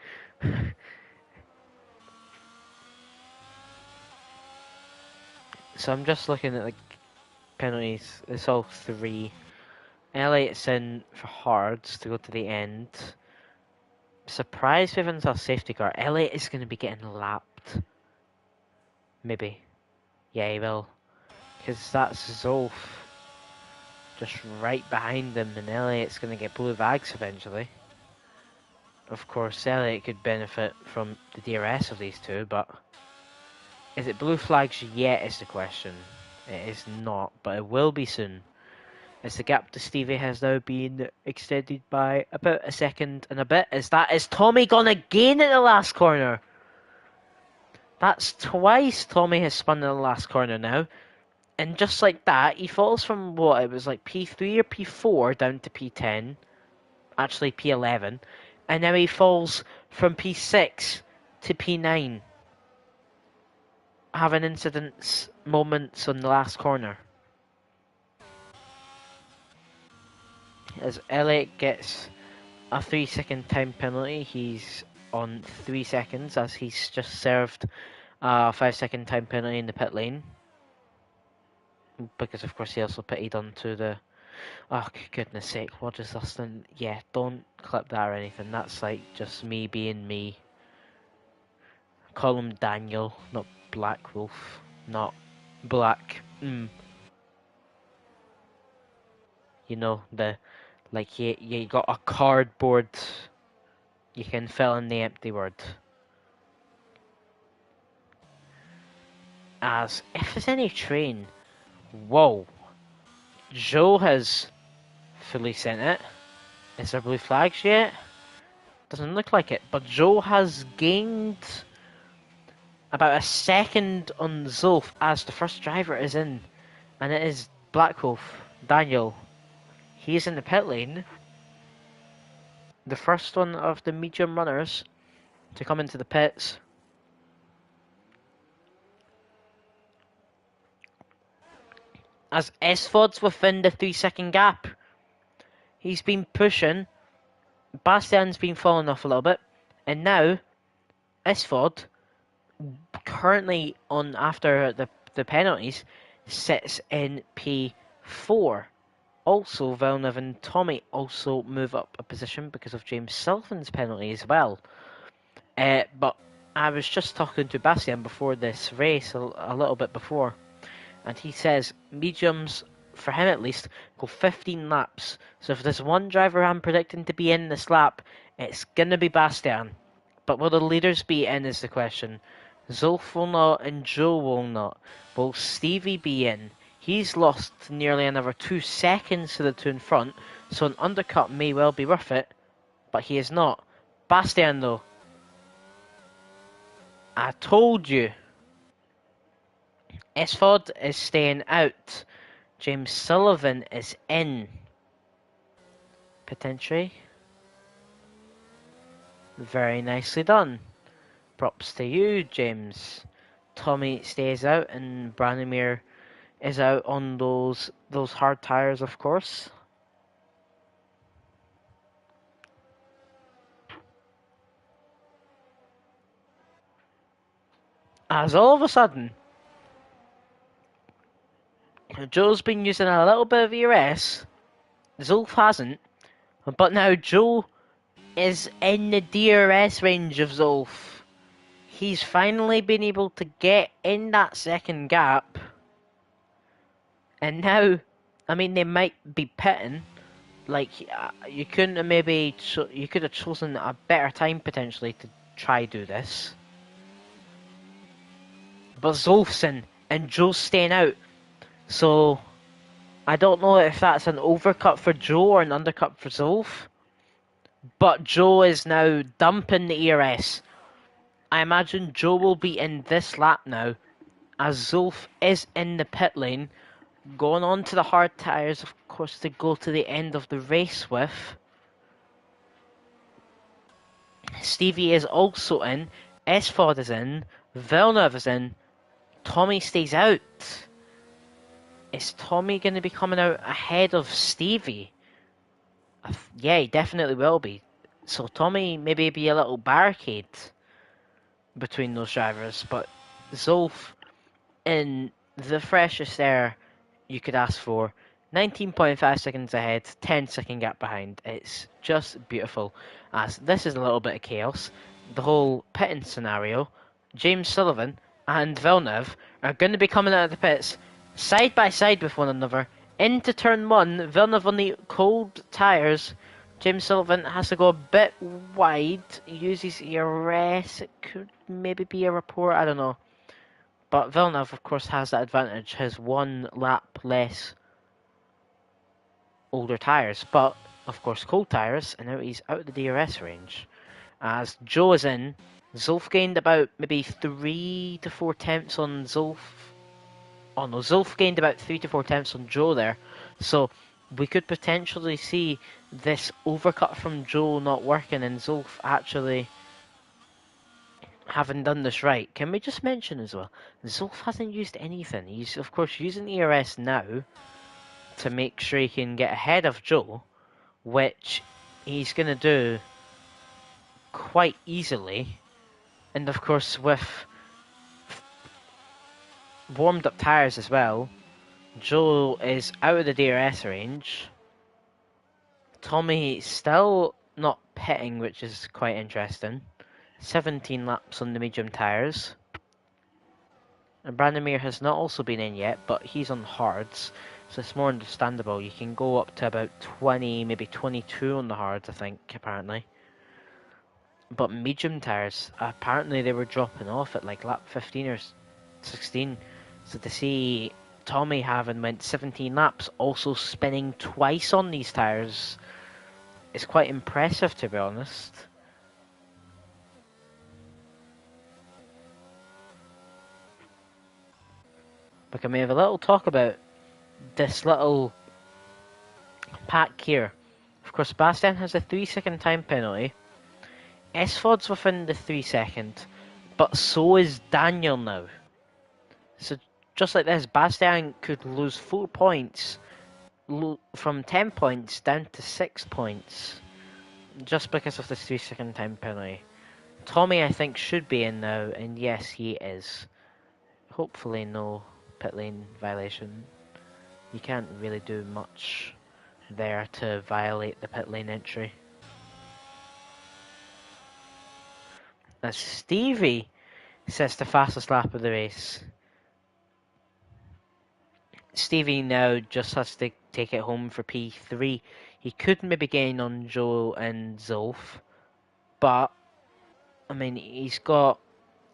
So I'm just looking at the penalties. It's all 3. Elliot's in for hards to go to the end. Surprised we haven't saw a safety car. Elliot is going to be getting lapped. Maybe. Yeah, he will. Because that's Zolf just right behind him, and Elliot's going to get blue bags eventually. Of course, Elliot could benefit from the DRS of these two, but is it blue flags yet is the question. It is not, but it will be soon. as the gap to Stevie has now been extended by about a second and a bit. Is Tommy gone again at the last corner? That's twice Tommy has spun in the last corner now. And just like that, he falls from what, it was like P3 or P4 down to P10. Actually P11. And now he falls from P6 to P9. Having incidents, moments on the last corner. As Elliott gets a 3-second time penalty, he's on 3 seconds as he's just served a 5-second time penalty in the pit lane. Because of course he also pitted onto the... Oh, goodness sake, what is this then? Yeah, don't clip that or anything. That's like just me being me. Call him Daniel, not Black Wolf. Not Black. You know, like you got a cardboard, you can fill in the empty word. As if there's any train, whoa, Joe has fully sent it. Is there blue flags yet? Doesn't look like it, but Joe has gained about a second on Zulf as the first driver is in, and it is Black Wolf, Daniel. He's in the pit lane. The first one of the medium runners to come into the pits. As Esfod's within the 3-second gap. He's been pushing. Bastian's been falling off a little bit. And now, Esfod, currently on after the penalties, sits in P4. Also, Villeneuve and Tommy also move up a position because of James Sullivan's penalty as well. But I was just talking to Bastian before this race, a little bit before, and he says mediums, for him at least, go 15 laps. So if there's one driver I'm predicting to be in this lap, it's going to be Bastian. But will the leaders be in is the question. Zulf will not and Joe will not. Will Stevie be in? He's lost nearly another 2 seconds to the two in front, so an undercut may well be worth it, but he is not. Bastian though, I told you. Esfod is staying out. James Sullivan is in. Potentially. Very nicely done. Props to you, James. Tommy stays out and Branimir is out on those hard tyres, of course. As all of a sudden, Joe's been using a little bit of ERS. Zulf hasn't. But now Joe is in the DRS range of Zulf. He's finally been able to get in that second gap. And now, I mean, they might be pitting. Like, you couldn't have maybe... You could have chosen a better time, potentially, to try do this. But Zulf's in, and Joe's staying out. So, I don't know if that's an overcut for Joe or an undercut for Zulf. But Joe is now dumping the ERS. I imagine Joe will be in this lap now, as Zulf is in the pit lane, going on to the hard tyres, of course, to go to the end of the race with. Stevie is also in, Esfod is in, Villeneuve is in, Tommy stays out. Is Tommy going to be coming out ahead of Stevie? Yeah, he definitely will be. So Tommy maybe be a little barricade between those drivers, but Zulf in the freshest air you could ask for. 19.5 seconds ahead, 10-second gap behind. It's just beautiful. As this is a little bit of chaos. The whole pitting scenario. James Sullivan and Villeneuve are going to be coming out of the pits side by side with one another. Into turn 1, Villeneuve on the cold tyres. James Sullivan has to go a bit wide. He uses ERS. It could maybe be a report, I don't know. But Villeneuve, of course, has that advantage. Has 1 lap less older tyres, but of course cold tyres, and now he's out of the DRS range. As Joe is in, Zulf gained about maybe 3 to 4 tenths on Zulf. Oh no, Zulf gained about 3 to 4 tenths on Joe there. So we could potentially see this overcut from Joe not working and Zulf actually having done this right. Can we just mention as well, Zulf hasn't used anything. He's of course using ERS now to make sure he can get ahead of Joe, which he's going to do quite easily. And of course with warmed up tyres as well, Joe is out of the DRS range. Tommy still not pitting, which is quite interesting. 17 laps on the medium tyres. And Brandomir has not also been in yet, but he's on hards, so it's more understandable. You can go up to about 20, maybe 22 on the hards, I think, apparently. But medium tyres, apparently they were dropping off at like lap 15 or 16. So to see Tommy having went 17 laps, also spinning twice on these tyres, is quite impressive, to be honest. But can we have a little talk about this little pack here? Of course, Bastian has a 3-second time penalty. SVOD's within the 3-second, but so is Daniel now. So just like this, Bastian could lose 4 points from 10 points down to 6 points just because of this 3-second time penalty. Tommy, I think, should be in now, and yes, he is. Hopefully no pit lane violation. You can't really do much there to violate the pit lane entry. As Stevie says the fastest lap of the race. Stevie now just has to take it home for P3. He could maybe gain on Joe and Zulf, but I mean, he's got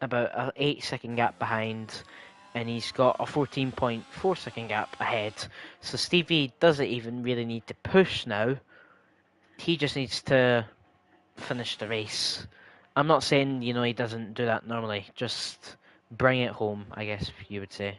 about an 8-second gap behind, and he's got a 14.4-second gap ahead. So Stevie doesn't even really need to push now. He just needs to finish the race. I'm not saying, he doesn't do that normally. Just bring it home, I guess you would say.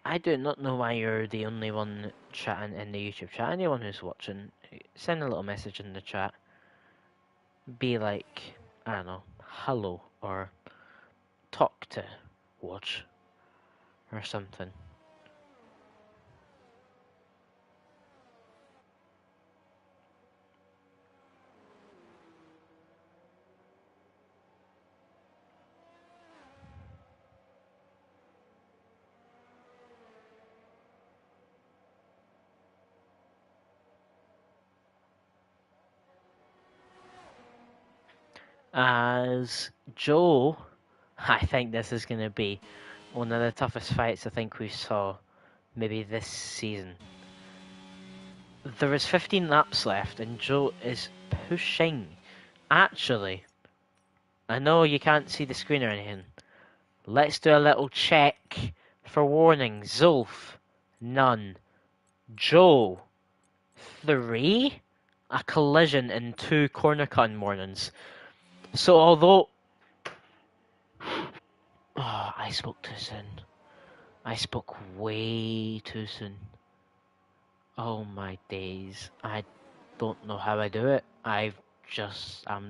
I do not know why you're the only one chatting in the YouTube chat. Anyone who's watching, send a little message in the chat. Be like, I don't know, hello, or talk to watch, or something. As Joe, I think this is going to be one of the toughest fights I think we saw maybe this season. There is 15 laps left and Joe is pushing. Actually, I know you can't see the screen or anything. Let's do a little check for warning. Zulf, none. Joe, 3. A collision in 2 corner cutting warnings. So although... Oh, I spoke too soon. I spoke way too soon. Oh my days. I don't know how I do it. I'm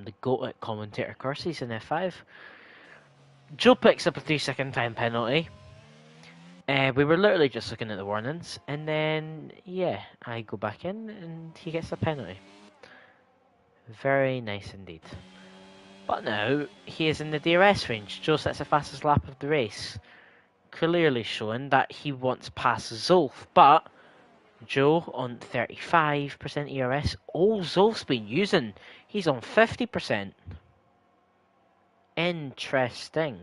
the GOAT at commentator courses in F5. Joe picks up a 3-second time penalty. We were literally just looking at the warnings, and then, yeah, I go back in, and he gets a penalty. Very nice indeed. But now, he is in the DRS range. Joe sets the fastest lap of the race, clearly showing that he wants past Zulf, but Joe on 35% ERS, all Zulf's been using, he's on 50%. Interesting.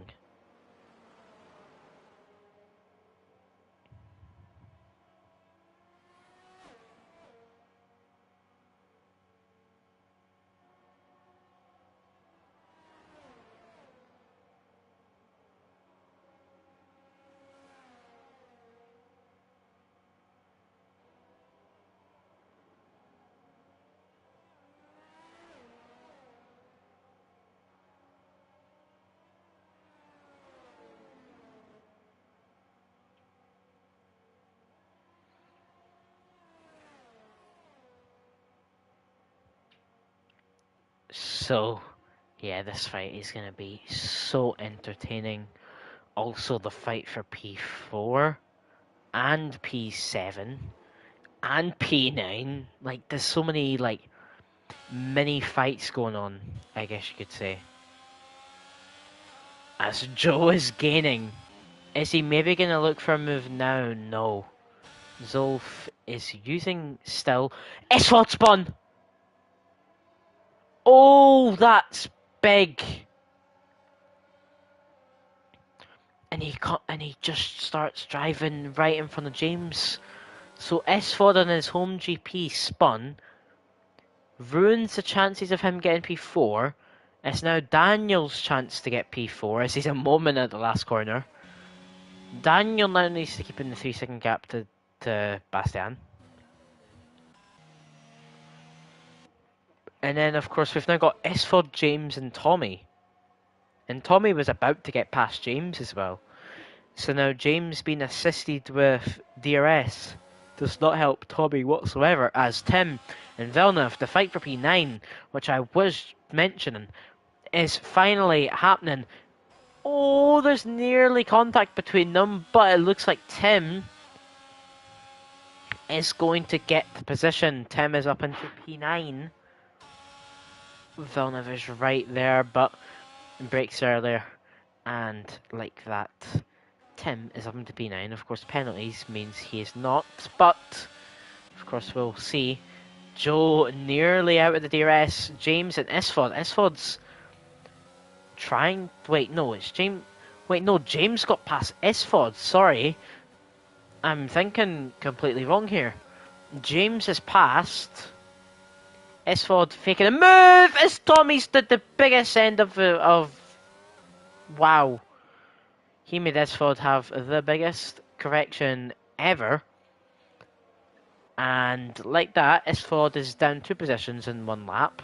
So, yeah, this fight is going to be so entertaining. Also, the fight for P4 and P7 and P9. Like, there's so many, like, mini fights going on, I guess you could say. As Joe is gaining. Is he maybe going to look for a move now? No. Zulf is using still. S4 spawn! Oh, that's big! And he just starts driving right in front of James. So S4 on his home GP spun, ruins the chances of him getting P4. It's now Daniel's chance to get P4 as he's a moment at the last corner. Daniel now needs to keep in the 3-second gap to Bastian. And then, of course, we've now got S4, James, and Tommy. And Tommy was about to get past James as well. So now James being assisted with DRS does not help Tommy whatsoever, as Tim and Villeneuve, the fight for P9, which I was mentioning, is finally happening. Oh, there's nearly contact between them, but it looks like Tim is going to get the position. Tim is up into P9. Villeneuve is right there, but breaks earlier, and like that, Tim is up into P9. Of course, penalties means he is not, but of course we'll see. Joe nearly out of the DRS. James and Esfod. Esfod's trying. Wait, no, it's James. Wait, no, James got past Esfod. Sorry, I'm thinking completely wrong here. James has passed. Esfod faking a move as Tommy's did the biggest end of. Wow. He made Esfod have the biggest correction ever. And like that, Esfod is down 2 positions in 1 lap.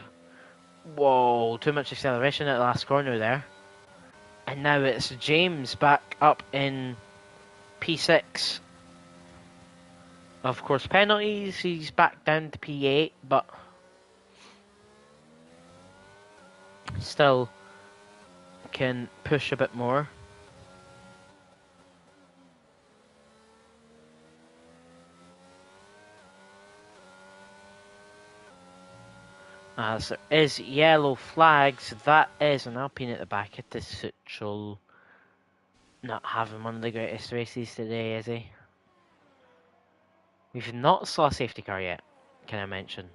Whoa, too much acceleration at the last corner there. And now it's James back up in P6. Of course, penalties, he's back down to P8, but still can push a bit more. As there is yellow flags, that is an Alpine at the back of the Suchel. Not having one of the greatest races today, is he? We've not saw a safety car yet, can I mention?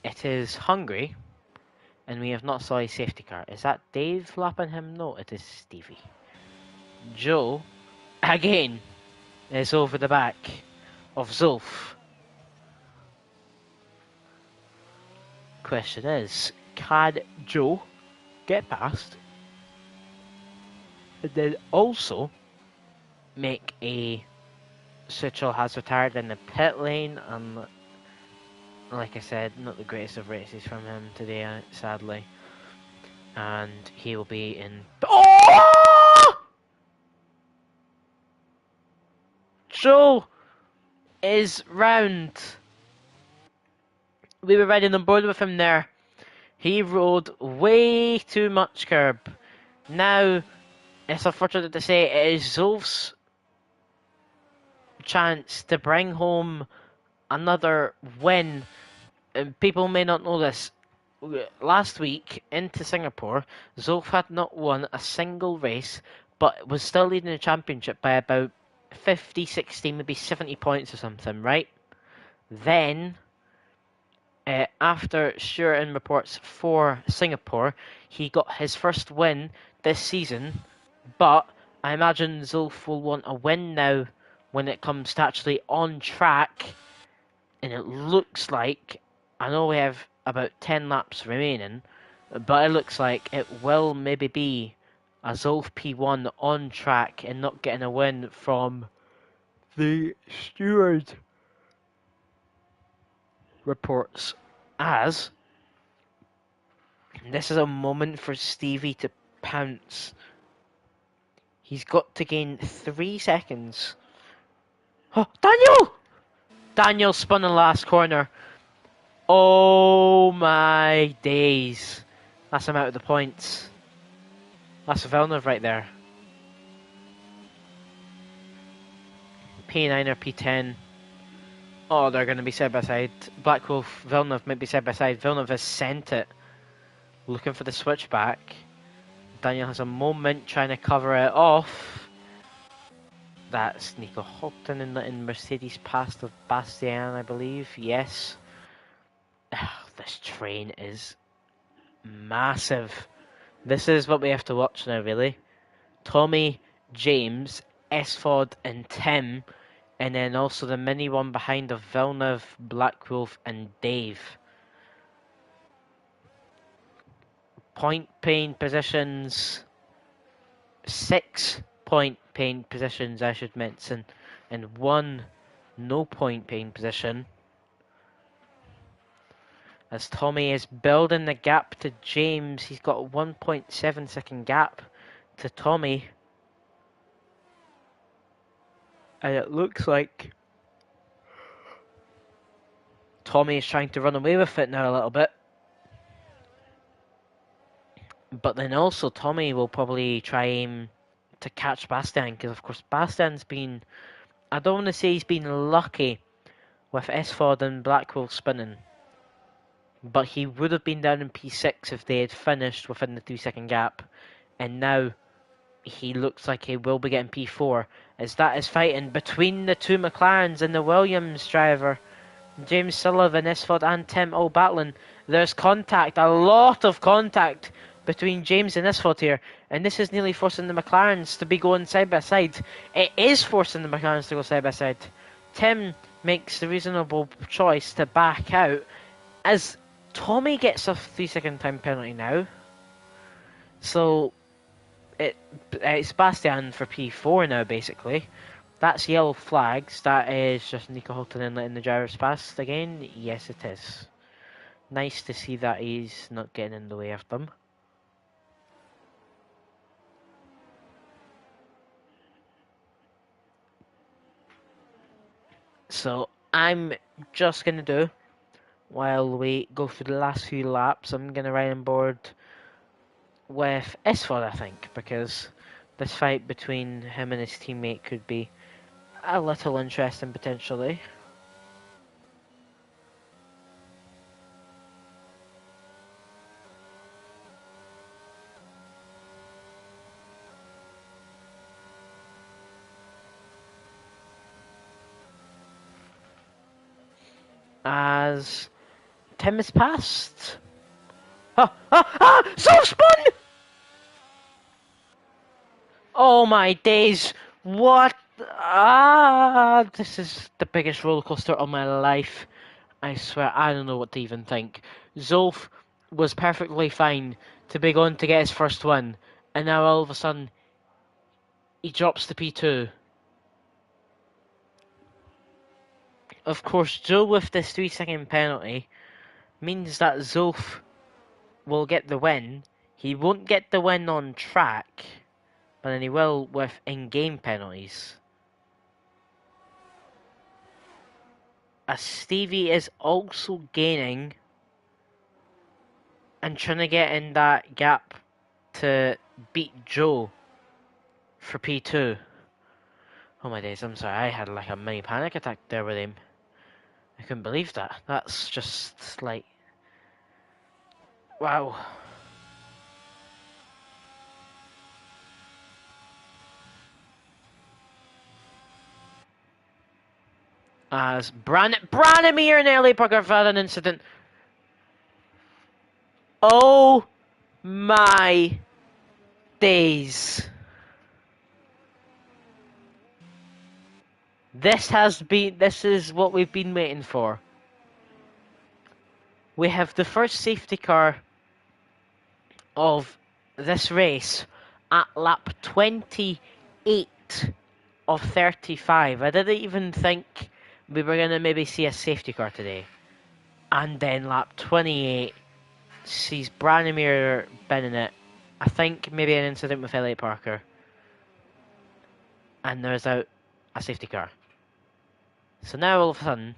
It is Hungary, and we have not saw a safety car. Is that Dave lapping him? No, it is Stevie. Joe, again, is over the back of Zulf. Question is, can Joe get past and then also make a Suchel has retired in the pit lane? And like I said, not the greatest of races from him today, sadly. And he will be in. Oh! Joe is round. We were riding on board with him there. He rode way too much curb. Now, it's unfortunate to say, it is Zulf's chance to bring home another win. And people may not know this. Last week into Singapore, Zulf had not won a single race, but was still leading the championship by about 50, 60, maybe 70 points or something, right? Then, after Shurian reports for Singapore, he got his first win this season, but I imagine Zulf will want a win now when it comes to actually on track, and it looks like, I know we have about 10 laps remaining, but it looks like it will maybe be a Zulf P1 on track and not getting a win from the steward reports, as this is a moment for Stevie to pounce. He's got to gain 3 seconds. Oh, Daniel! Daniel spun in the last corner. Oh my days. That's him out of the points. That's Villeneuve right there. P9 or P10. Oh, they're going to be side by side. Black Wolf, Villeneuve might be side by side. Villeneuve has sent it. Looking for the switchback. Daniel has a moment trying to cover it off. That's Nico Houghton in Mercedes past of Bastian, I believe. Yes. This train is massive. This is what we have to watch now, really. Tommy, James, Esfod and Tim, and then also the mini one behind of Villeneuve, Blackwolf and Dave. Point pain positions, 6 point pain positions I should mention, and 1 no point pain position. As Tommy is building the gap to James, he's got a 1.7 second gap to Tommy. And it looks like Tommy is trying to run away with it now a little bit. But then also Tommy will probably try aim to catch Bastian, because of course Bastian's been, I don't want to say he's been lucky with Esford and Blackwell spinning, but he would have been down in P6 if they had finished within the 2 second gap, and now he looks like he will be getting P4, as that is fighting between the two McLarens and the Williams driver. James Sullivan, Esford and Tim all battling. There's contact, a lot of contact between James and Esford here, and this is nearly forcing the McLarens to be going side by side. It is forcing the McLarens to go side by side. Tim makes the reasonable choice to back out, as Tommy gets a 3 second time penalty now. So it's Bastian for P4 now, basically. That's yellow flags. That is just Nico Houghton and letting the drivers pass again. Yes, it is. Nice to see that he's not getting in the way of them. So I'm just going to do, while we go through the last few laps, I'm going to ride on board with Esford, I think, because this fight between him and his teammate could be a little interesting potentially. As Tim is passed. So spun! Oh my days! What? This is the biggest roller coaster of my life. I swear, I don't know what to even think. Zolf was perfectly fine to be going to get his first win, and now all of a sudden, he drops to P2. Of course, Joe with this 3 second penalty means that Zolf will get the win. He won't get the win on track, but then he will with in-game penalties. As Stevie is also gaining and trying to get in that gap to beat Joe for P2. Oh my days, I'm sorry, I had like a mini panic attack there with him. I couldn't believe that. That's just like, wow. As Branimir and Ellie Parker have had an incident. Oh my days. This is what we've been waiting for. We have the first safety car of this race at lap 28 of 35. I didn't even think we were going to maybe see a safety car today. And then lap 28 sees Branimir binning it. I think maybe an incident with Elliot Parker. And there's a safety car. So now all of a sudden,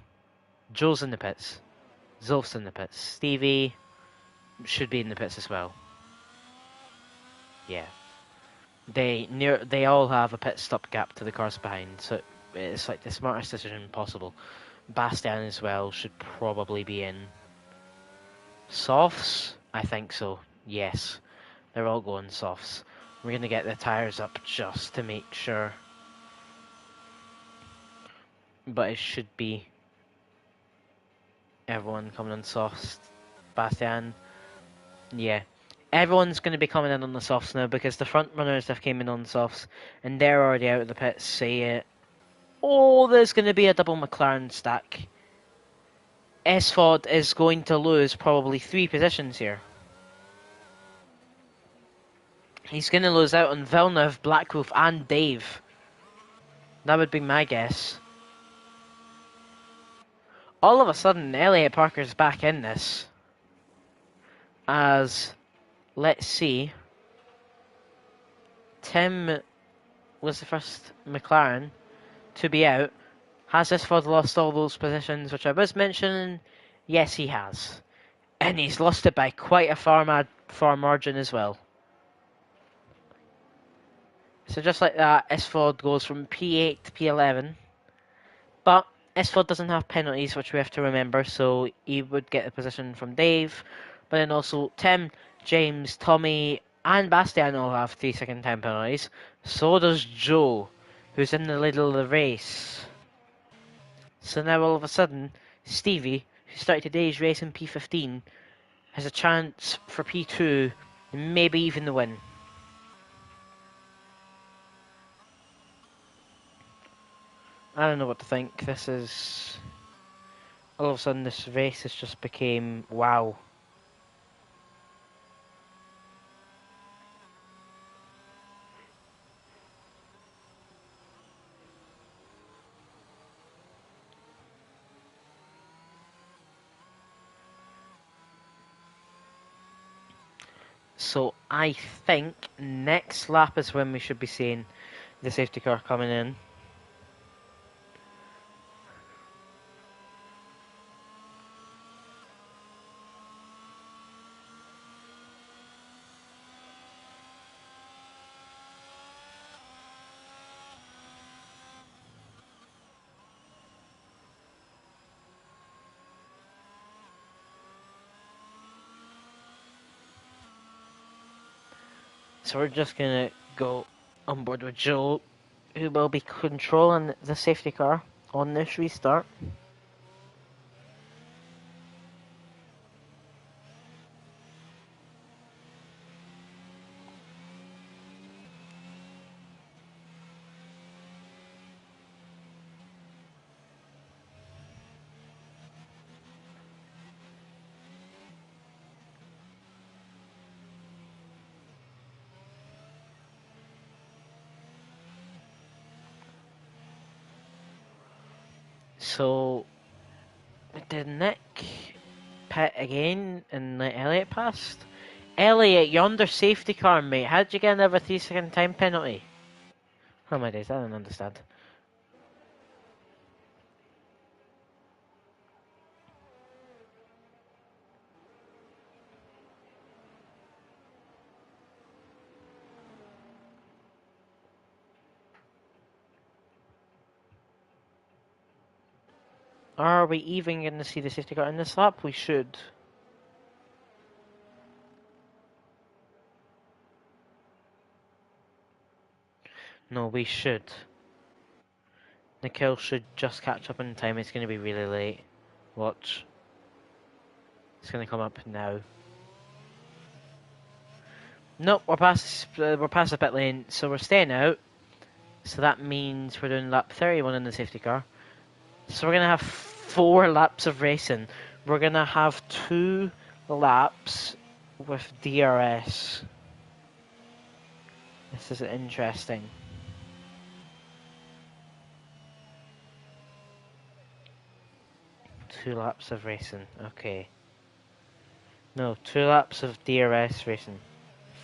Joe's in the pits. Zolf's in the pits. Stevie should be in the pits as well. Yeah. They all have a pit stop gap to the cars behind, so it's like the smartest decision possible. Bastian as well should probably be in. Softs? I think so. Yes. They're all going softs. We're going to get the tyres up just to make sure. But it should be everyone coming on softs. Bastian. Yeah. Everyone's going to be coming in on the softs now because the front runners have came in on softs and they're already out of the pits. Say it. Oh, there's going to be a double McLaren stack. SFOD is going to lose probably 3 positions here. He's going to lose out on Villeneuve, Blackwolf and Dave. That would be my guess. All of a sudden, Elliot Parker's back in this. As, let's see, Tim was the first McLaren to be out. Has SFOD lost all those positions which I was mentioning? Yes, he has. And he's lost it by quite a far margin as well. So just like that, SFOD goes from P8 to P11. But SFOD doesn't have penalties, which we have to remember, so he would get a position from Dave. But then also Tim, James, Tommy, and Bastian all have 3-second time penalties. So does Joe, who's in the middle of the race. So now all of a sudden, Stevie, who started today's race in P15, has a chance for P2, and maybe even the win. I don't know what to think. This is... All of a sudden, this race has just became wow. So I think next lap is when we should be seeing the safety car coming in. So we're just going to go on board with Joe, who will be controlling the safety car on this restart. So, did Nick pit again and let Elliot passed? Elliot, you're under safety car, mate. How'd you get another 3-second time penalty? Oh my days, I don't understand. Are we even going to see the safety car in this lap? We should. No, we should. Nikhil should just catch up in time. It's going to be really late. Watch. It's going to come up now. Nope, we're past the pit lane, so we're staying out. So that means we're doing lap 31 in the safety car. So we're going to have 4 laps of racing. We're going to have 2 laps with DRS. This is interesting. Two laps of racing, okay. No, 2 laps of DRS racing.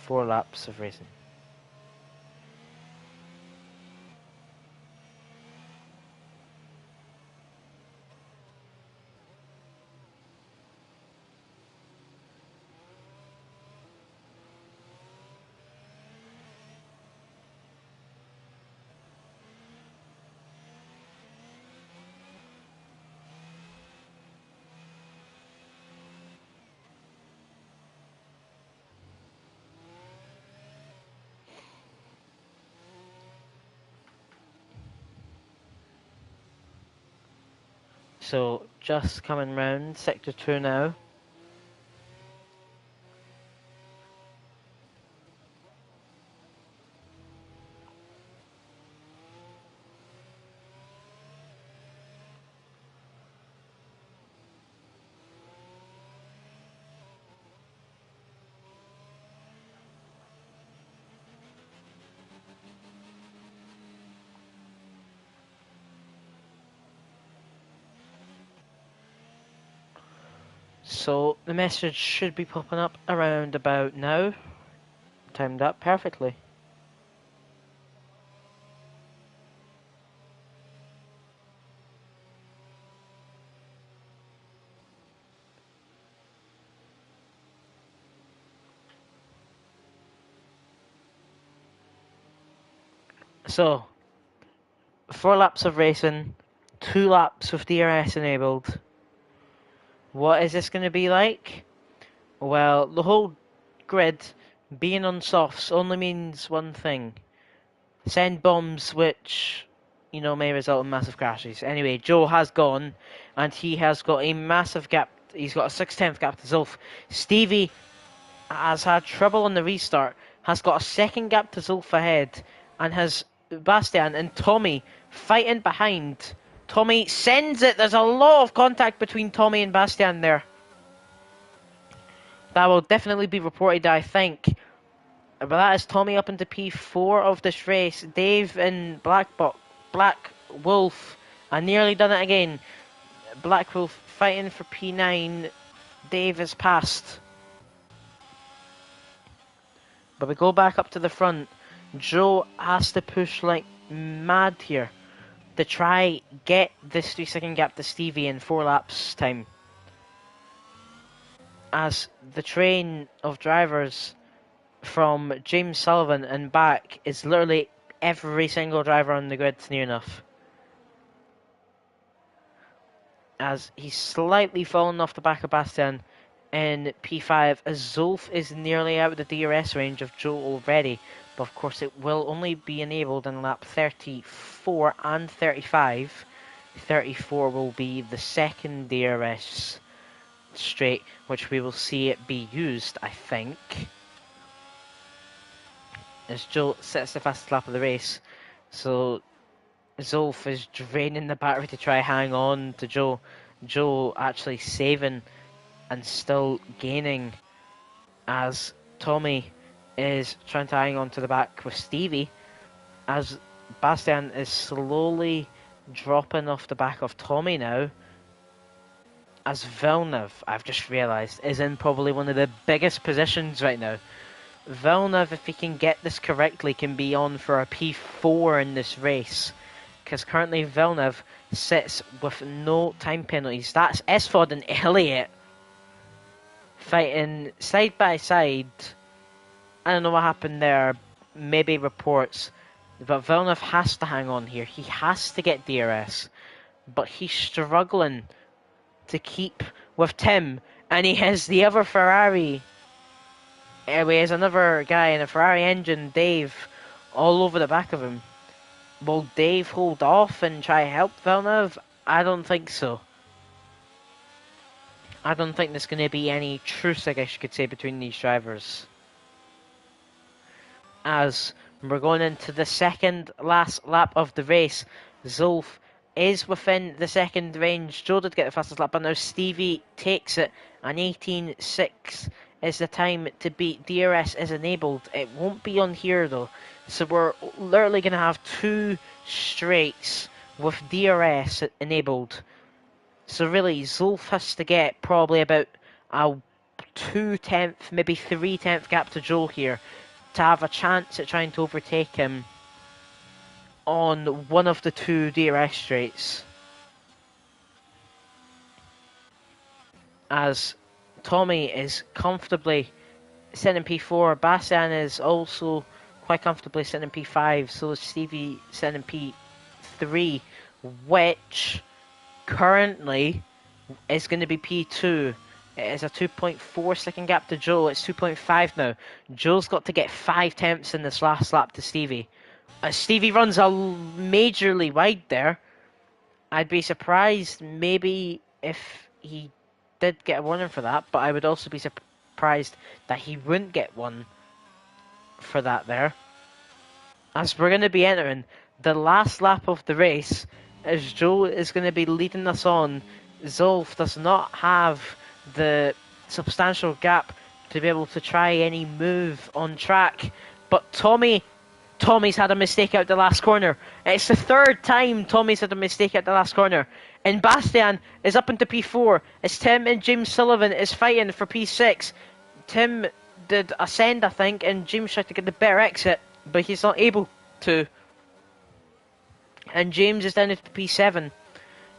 4 laps of racing. So just coming round sector 2 now. So the message should be popping up around about now. Timed up perfectly. So 4 laps of racing, 2 laps with DRS enabled. What is this going to be like? Well, the whole grid being on softs only means one thing. Send bombs which, may result in massive crashes. Anyway, Joe has gone, and he has got a massive gap. He's got a 6/10 gap to Zulf. Stevie has had trouble on the restart, has got a second gap to Zulf ahead, and has Bastian and Tommy fighting behind. Tommy sends it. There's a lot of contact between Tommy and Bastian there. That will definitely be reported, I think. But that is Tommy up into P4 of this race. Dave and Black Wolf. I nearly done it again. Black Wolf fighting for P9. Dave is passed. But we go back up to the front. Joe has to push like mad here to try get this 3-second gap to Stevie in 4 laps time. As the train of drivers from James Sullivan and back is literally every single driver on the grid near enough. As he's slightly fallen off the back of Bastian in P5, as Zulf is nearly out of the DRS range of Joe already, but of course it will only be enabled in lap 34 and 35. 34 will be the second DRS straight, which we will see it be used, I think, as Joe sets the fastest lap of the race. So Zulf is draining the battery to try hang on to Joe. Joe actually saving and still gaining, as Tommy is trying to hang on to the back with Stevie, as Bastian is slowly dropping off the back of Tommy now, as Villeneuve, I've just realised, is in probably one of the biggest positions right now. Villeneuve, if he can get this correctly, can be on for a P4 in this race, because currently Villeneuve sits with no time penalties. That's Esfod and Elliott fighting side by side. I don't know what happened there, maybe reports, but Villeneuve has to hang on here. He has to get DRS, but he's struggling to keep with Tim, and he has the other Ferrari. He has another guy in a Ferrari engine, Dave, all over the back of him. Will Dave hold off and try to help Villeneuve? I don't think so. I don't think there's going to be any truce, I guess you could say, between these drivers. As we're going into the second last lap of the race, Zulf is within the second range. Joe did get the fastest lap, but now Stevie takes it, and 18.6 is the time to beat. DRS is enabled. It won't be on here though, so we're literally going to have 2 straights with DRS enabled. So really, Zulf has to get probably about a 2/10, maybe 3/10 gap to Joe here to have a chance at trying to overtake him on one of the 2 DRS straights. As Tommy is comfortably sitting in P4, Bastian is also quite comfortably sitting in P5, so is Stevie sitting in P3, which currently is going to be P2. It is a 2.4 second gap to Joe. It's 2.5 now. Joe's got to get 5/10 in this last lap to Stevie. Stevie runs a majorly wide there, I'd be surprised maybe if he did get a warning for that, but I would also be surprised that he wouldn't get one for that there. As we're going to be entering the last lap of the race, as Joe is going to be leading us on. Zolf does not have the substantial gap to be able to try any move on track, but Tommy's had a mistake out the last corner. It's the third time Tommy's had a mistake out the last corner. And Bastian is up into P4 as Tim and James Sullivan is fighting for P6. Tim did ascend, I think, and James tried to get the better exit, but he's not able to. And James is down to P7.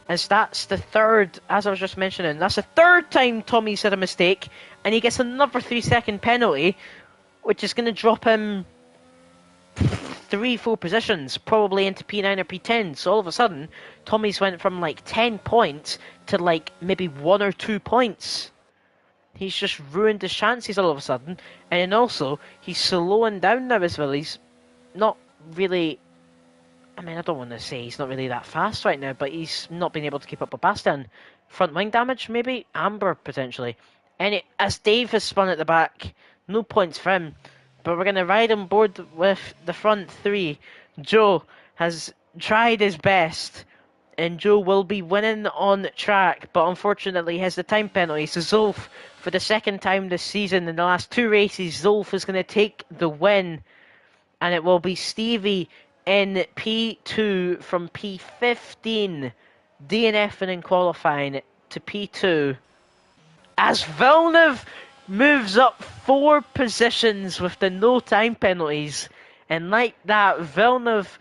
As that's the third, as I was just mentioning, that's the third time Tommy's had a mistake, and he gets another 3-second penalty, which is going to drop him 3-4 positions, probably into P9 or P10. So all of a sudden, Tommy's went from like 10 points to like maybe 1 or 2 points. He's just ruined his chances all of a sudden, and then also he's slowing down now as well. He's not really, I mean, I don't want to say he's not really that fast right now, but he's not been able to keep up with Bastian. Front wing damage, maybe? Amber, potentially. As Dave has spun at the back, no points for him. But we're going to ride on board with the front three. Joe has tried his best, and Joe will be winning on track, but unfortunately has the time penalty. So Zolf, for the second time this season, in the last 2 races, Zolf is going to take the win. And it will be Stevie in P2 from P15, DNFing in qualifying to P2. As Villeneuve moves up 4 positions with the no time penalties. And like that, Villeneuve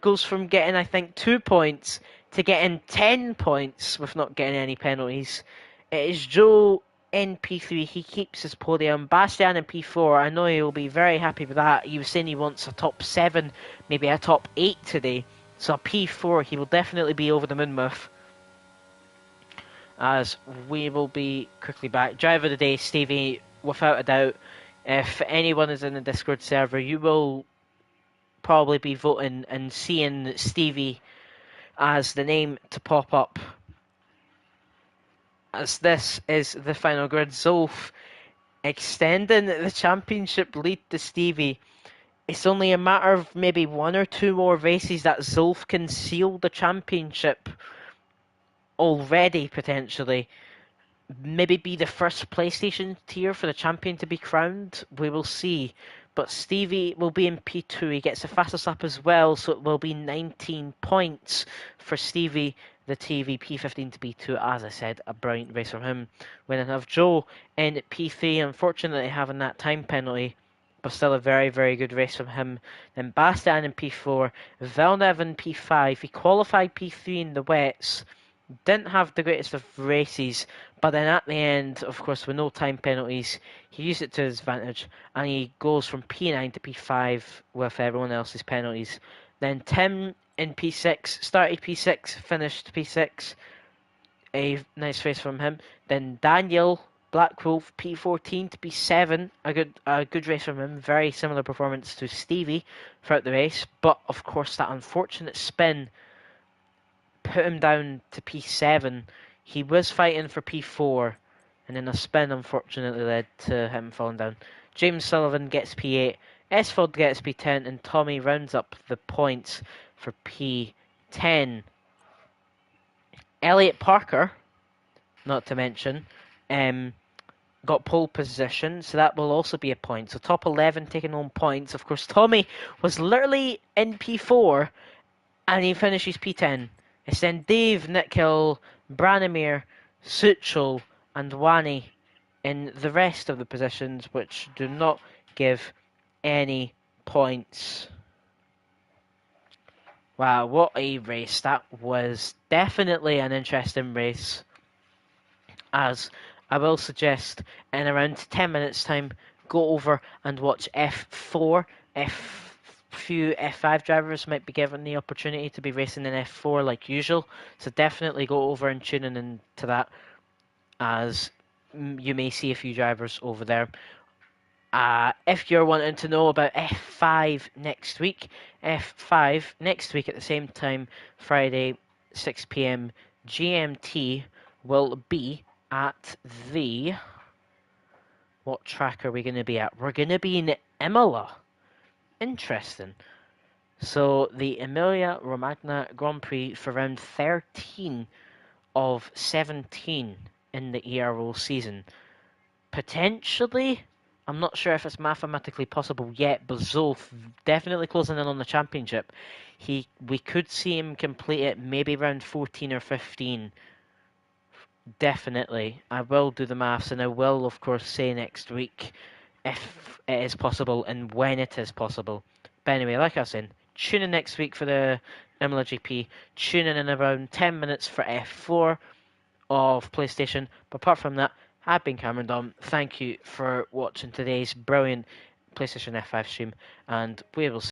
goes from getting, I think, 2 points to getting 10 points with not getting any penalties. It is Joe in P3, he keeps his podium. Bastian in P4, I know he'll be very happy with that. He was saying he wants a top 7, maybe a top 8 today. So a P4 he will definitely be over the moon with. As we will be quickly back. Driver of the day, Stevie, without a doubt. If anyone is in the Discord server, you will probably be voting and seeing Stevie as the name to pop up. As this is the final grid. Zolf extending the championship lead to Stevie. It's only a matter of maybe 1 or 2 more races that Zolf can seal the championship already, potentially. Maybe be the first PlayStation tier for the champion to be crowned. We will see. But Stevie will be in P2. He gets the fastest lap as well, so it will be 19 points for Stevie, the TV. P15 to P2, as I said, a brilliant race from him. When I have Joe in P3, unfortunately having that time penalty, but still a very, very good race from him. Then Bastian in P4, Villeneuve in P5. He qualified P3 in the wets. Didn't have the greatest of races, but then at the end, of course, with no time penalties, he used it to his advantage, and he goes from P9 to P5 with everyone else's penalties. Then Tim in P6, started P6, finished P6, a nice race from him. Then Daniel Black Wolf, P14 to P7, a good race from him, very similar performance to Stevie throughout the race, but of course that unfortunate spin put him down to P7. He was fighting for P4, and then a spin unfortunately led to him falling down. James Sullivan gets P8, Esford gets P10, and Tommy rounds up the points for P10. Elliot Parker, not to mention, got pole position, so that will also be a point. So top 11 taking home points. Of course, Tommy was literally in P4, and he finishes P10. It's then Dave, Nikhil, Branimir, Suchel, and Wani in the rest of the positions, which do not give any points. Wow, what a race. That was definitely an interesting race. As I will suggest, in around 10 minutes' time, go over and watch F4. Few F5 drivers might be given the opportunity to be racing in F4 like usual, so definitely go over and tune in into that, as you may see a few drivers over there. If you're wanting to know about F5 next week at the same time, Friday, 6 p.m. GMT, will be at the... What track are we going to be at? We're going to be in Imola. Interesting. So the Emilia Romagna Grand Prix for round 13 of 17 in the ERO season. Potentially, I'm not sure if it's mathematically possible yet, but Zolf definitely closing in on the championship. We could see him complete it maybe round 14 or 15. Definitely. I will do the maths, and I will, of course, say next week if it is possible and when it is possible. But anyway, like I was saying, tune in next week for the Imola GP. Tune in around 10 minutes for F4 of PlayStation. But apart from that, I've been Cameron Dom. Thank you for watching today's brilliant PlayStation F5 stream, and we will see